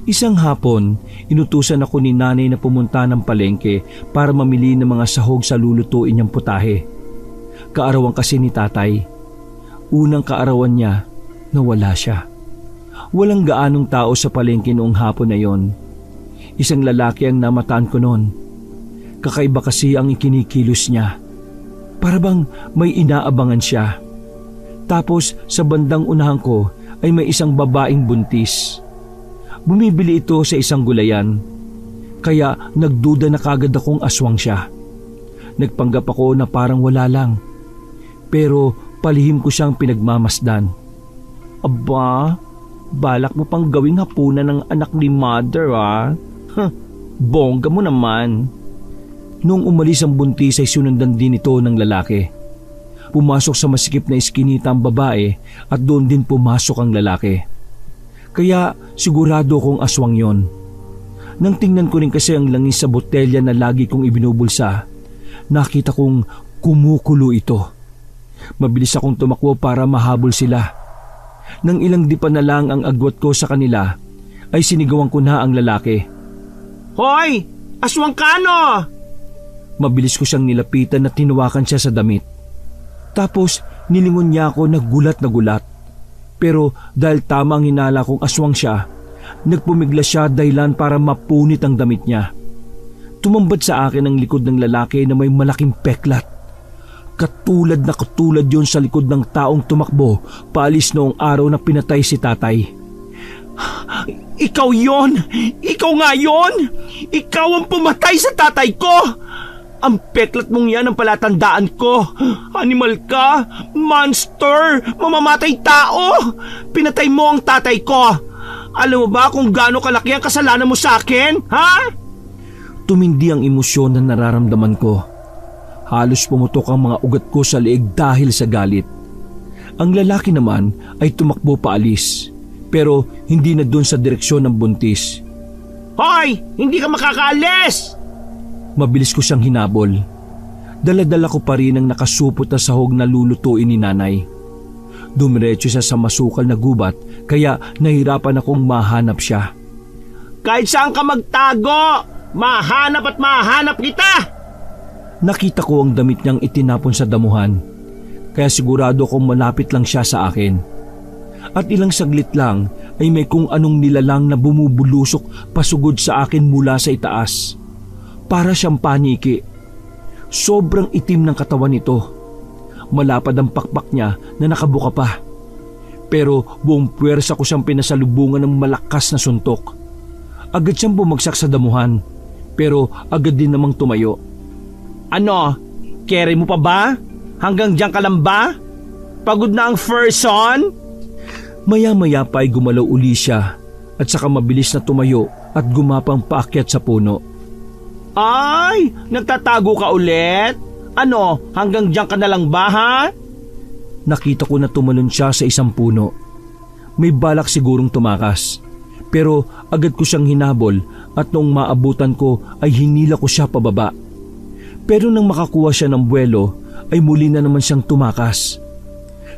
Isang hapon, inutusan ako ni Nanay na pumunta ng palengke para mamili ng mga sahog sa lulutuin niyang putahe. Kaarawan kasi ni Tatay. Unang kaarawan niya na wala siya. Walang gaanong tao sa palengke noong hapon na yon. Isang lalaki ang namataan ko noon. Kakaiba kasi ang ikinikilos niya. Para bang may inaabangan siya. Tapos sa bandang unahan ko ay may isang babaeng buntis. Bumibili ito sa isang gulayan. Kaya nagduda na kagad akong aswang siya. Nagpanggap ako na parang wala lang. Pero palihim ko siyang pinagmamasdan. Aba, balak mo pang gawing hapunan ng anak ni Mother, ah? Bongga mo naman. Noong umalis ang buntis ay sunundan din ito ng lalaki. Pumasok sa masikip na iskinita ang babae at doon din pumasok ang lalaki. Kaya sigurado kong aswang yon. Nang tingnan ko rin kasi ang langis sa botelya na lagi kong ibinubulsa, nakita kong kumukulo ito. Mabilis akong tumakbo para mahabol sila. Nang ilang dipa na lang ang agwat ko sa kanila, ay sinigawan ko na ang lalaki. Hoy! Aswang ka, no? Mabilis ko siyang nilapitan at tinawakan siya sa damit. Tapos nilingon niya ako na gulat na gulat. Pero dahil tama ang hinala kong aswang siya, nagpumigla siya dahilan para mapunit ang damit niya. Tumambad sa akin ang likod ng lalaki na may malaking peklat. Katulad na katulad yon sa likod ng taong tumakbo paalis noong araw na pinatay si Tatay. Ikaw yon! Ikaw nga yon! Ikaw ang pumatay sa tatay ko! Ang peklat mong yan ang palatandaan ko. Animal ka, monster, mamamatay tao. Pinatay mo ang tatay ko. Alam mo ba kung gaano kalaki ang kasalanan mo sa akin, ha? Tumindi ang emosyon na nararamdaman ko. Halos pumutok ang mga ugat ko sa leeg dahil sa galit. Ang lalaki naman ay tumakbo paalis, pero hindi na doon sa direksyon ng buntis. Hoy! Hindi ka makakaalis! Mabilis ko siyang hinabol. Dala-dala ko pa rin ang nakasupot na sahog na lulutuin ni Nanay. Dumiretso siya sa masukal na gubat kaya nahirapan akong mahanap siya. Kahit saan ka magtago, mahanap at mahanap kita! Nakita ko ang damit niyang itinapon sa damuhan, kaya sigurado akong malapit lang siya sa akin. At ilang saglit lang ay may kung anong nilalang na bumubulusok pasugod sa akin mula sa itaas. Para siyang paniki. Sobrang itim ng katawan nito. Malapad ang pakpak niya na nakabuka pa. Pero buong puwersa ko siyang pinasalubungan ng malakas na suntok. Agad siyang bumagsak sa damuhan, pero agad din namang tumayo. Ano? Kere mo pa ba? Hanggang diyan ka lang ba? Pagod na ang person? Maya-maya pa ay gumalaw uli siya at saka mabilis na tumayo at gumapang paakyat sa puno. Ay! Nagtatago ka ulit? Ano? Hanggang diyan ka na lang ba, ha? nakita ko na tumalon siya sa isang puno. May balak sigurong tumakas, pero agad ko siyang hinabol at noong maabutan ko ay hinila ko siya pababa. Pero nang makakuha siya ng buwelo ay muli na naman siyang tumakas.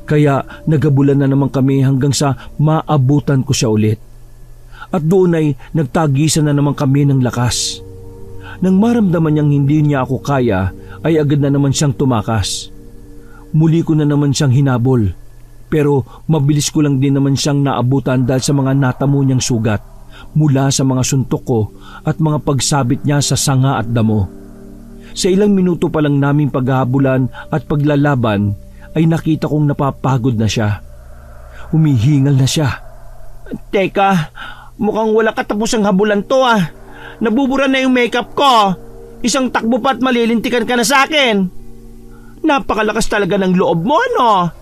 Kaya nagabulan na naman kami hanggang sa maabutan ko siya ulit. At doon ay nagtagisan na naman kami ng lakas. Nang maramdaman niyang hindi niya ako kaya ay agad na naman siyang tumakas. Muli ko na naman siyang hinabol, pero mabilis ko lang din naman siyang naabutan dahil sa mga natamo niyang sugat mula sa mga suntok ko at mga pagsabit niya sa sanga at damo. Sa ilang minuto pa lang naming paghahabulan at paglalaban ay nakita kong napapagod na siya. Humihingal na siya. Teka, mukhang wala katapusang habulan to ah. Nabubura na yung makeup ko. Isang takbo pa at malilintikan ka na sa akin. Napakalakas talaga ng loob mo, ano?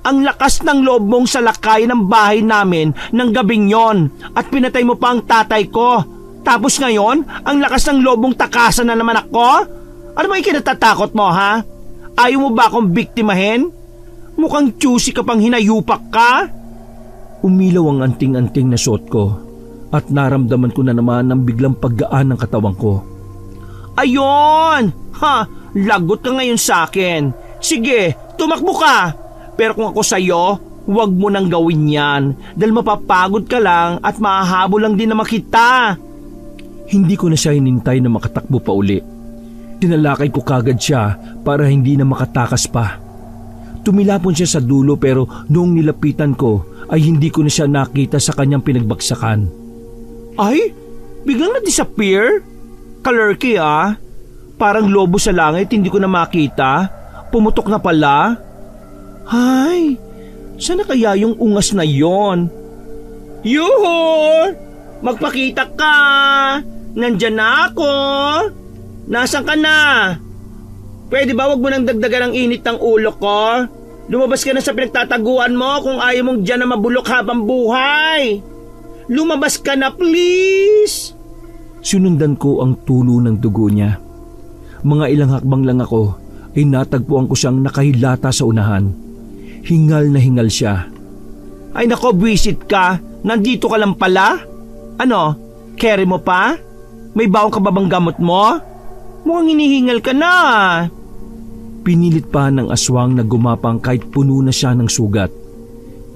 Ang lakas ng loob mong salakay ng bahay namin ng gabing yon at pinatay mo pa ang tatay ko. Tapos ngayon, ang lakas ng loob mong takasan na naman ako? Ano ba yung kinatatakot mo, ha? Ayaw mo ba akong biktimahin? Mukhang choosy ka pang hinayupak ka. Umilaw ang anting-anting na suot ko at naramdaman ko na naman ang biglang paggaan ng katawan ko. Ayon! Ha! Lagot ka ngayon sa akin. Sige, tumakbo ka. Pero kung ako sa'yo, huwag mo nang gawin yan dahil mapapagod ka lang at mahahabol lang din naman kita. Hindi ko na siya hinintay na makatakbo pa uli. Tinalakay ko kagad siya para hindi na makatakas pa. Tumilapon siya sa dulo pero noong nilapitan ko ay hindi ko na siya nakita sa kanyang pinagbagsakan. Ay, biglang na-disappear? Kalurky ah. Parang lobo sa langit, hindi ko na makita. Pumutok na pala. Ay, sana kaya yung ungas na yon? Yuhu! Magpakita ka! Nandyan na ako! Nasaan ka na? Pwede ba wag mo nang dagdagan ang init ng ulo ko? Lumabas ka na sa pinagtataguan mo kung ayaw mong dyan na mabulok habang buhay. Lumabas ka na please! Sinundan ko ang tulo ng dugo niya. Mga ilang hakbang lang ako ay natagpuan ko siyang nakahilata sa unahan. Hingal na hingal siya. Ay nako, buwisit ka. Nandito ka lang pala? Ano, carry mo pa? May baong ka ba bang gamot mo? Mukhang hinihingal ka na. Pinilit pa ng aswang na gumapang kahit puno na siya ng sugat.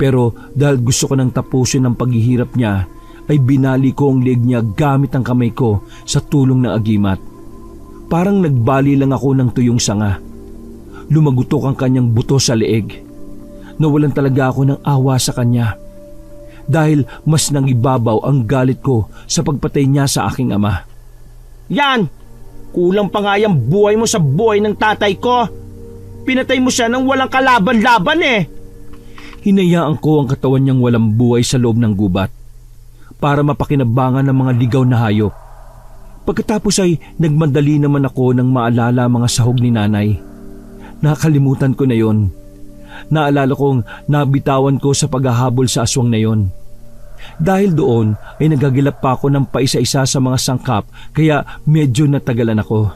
Pero dahil gusto ko nang tapusin ang paghihirap niya, ay binali ko ang leg niya gamit ang kamay ko sa tulong ng agimat. Parang nagbali lang ako ng tuyong sanga. Lumagutok ang kanyang buto sa leeg. Nawalan talaga ako ng awa sa kanya. Dahil mas nangibabaw ang galit ko sa pagpatay niya sa aking ama. Yan! Kulang pa nga yung buhay mo sa buhay ng tatay ko. Pinatay mo siya nang walang kalaban-laban eh. Hinayaan ko ang katawan niyang walang buhay sa loob ng gubat para mapakinabangan ng mga ligaw na hayop. Pagkatapos ay nagmadali naman ako nang maalala mga sahog ni nanay. Nakalimutan ko na yon. Naalala kong nabitawan ko sa paghahabol sa aswang na yon. Dahil doon ay nagagilap pa ako ng paisa-isa sa mga sangkap kaya medyo natagalan ako.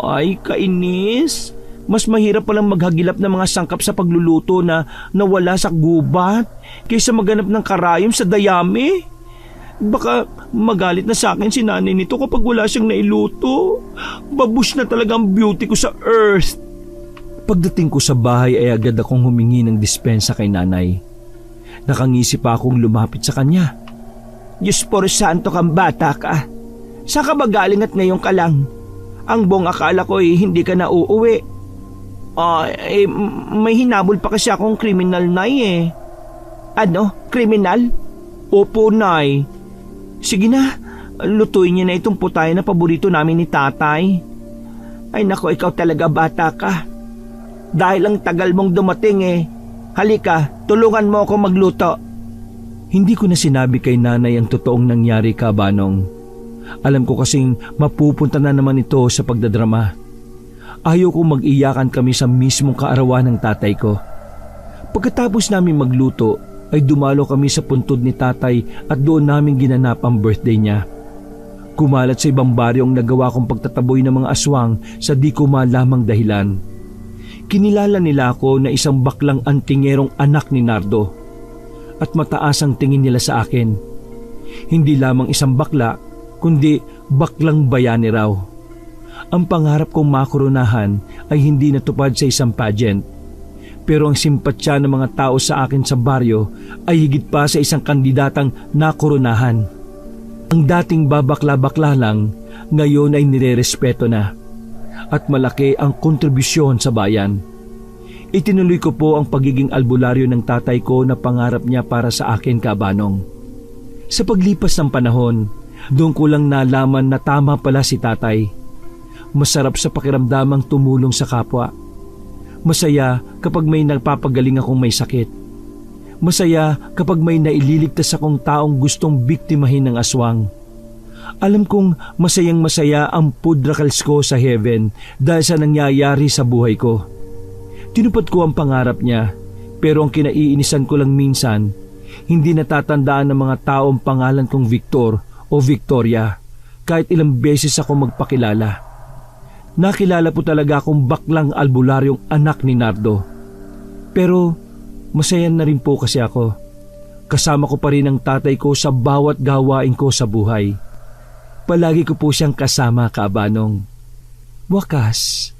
Ay, kainis. Mas mahirap palang maghagilap ng mga sangkap sa pagluluto na nawala sa gubat kaysa maghanap ng karayom sa dayami. Baka magalit na sa akin si nanay nito kapag wala siyang nailuto. Babush na talaga ang beauty ko sa earth. Pagdating ko sa bahay ay agad akong humingi ng dispensa kay nanay. Nakangisi pa akong lumapit sa kanya. Diyos por santo kang bata ka. Saan ka ba galing at ngayon ka lang? Ang buong akala ko hindi ka na uuwi. May hinabol pa kasi akong kriminal, nay eh. Ano? Kriminal? Opo, nay. Sige na, lutuin niyo na itong putay na paborito namin ni tatay. Ay nako, ikaw talaga bata ka. Dahil ang tagal mong dumating halika, tulungan mo ako magluto. Hindi ko na sinabi kay nanay ang totoong nangyari, Kabanong. Alam ko kasing mapupunta na naman ito sa pagdadrama. Ayaw kong mag-iyakan kami sa mismong kaarawan ng tatay ko. Pagkatapos namin magluto, ay dumalo kami sa puntod ni tatay at doon namin ginanap ang birthday niya. Kumalat sa ibang baryo ang nagawa kong pagtataboy ng mga aswang sa di ko malamang dahilan. Kinilala nila ako na isang baklang antingerong anak ni Nardo at mataas ang tingin nila sa akin. Hindi lamang isang bakla, kundi baklang bayani raw. Ang pangarap kong makoronahan ay hindi natupad sa isang pageant. Pero ang simpatsya ng mga tao sa akin sa baryo ay higit pa sa isang kandidatang nakoronahan. Ang dating babakla-bakla lang, ngayon ay nirerespeto na. At malaki ang kontribusyon sa bayan. Itinuloy ko po ang pagiging albularyo ng tatay ko na pangarap niya para sa akin, Kabanong. Sa paglipas ng panahon, doon ko lang nalaman na tama pala si tatay. Masarap sa pakiramdamang tumulong sa kapwa. Masaya kapag may nagpapagaling akong may sakit. Masaya kapag may naililigtas akong taong gustong biktimahin ng aswang. Alam kong masayang-masaya ang food rakals ko sa heaven dahil sa nangyayari sa buhay ko. Tinupad ko ang pangarap niya, pero ang kinaiinisan ko lang minsan, hindi natatandaan ng mga taong pangalan kong Victor o Victoria kahit ilang beses ako magpakilala. Nakilala po talaga akong baklang albularyong anak ni Nardo. Pero masaya na rin po kasi ako. Kasama ko pa rin ang tatay ko sa bawat gawain ko sa buhay. Palagi ko po siyang kasama, Kabanong. Wakas,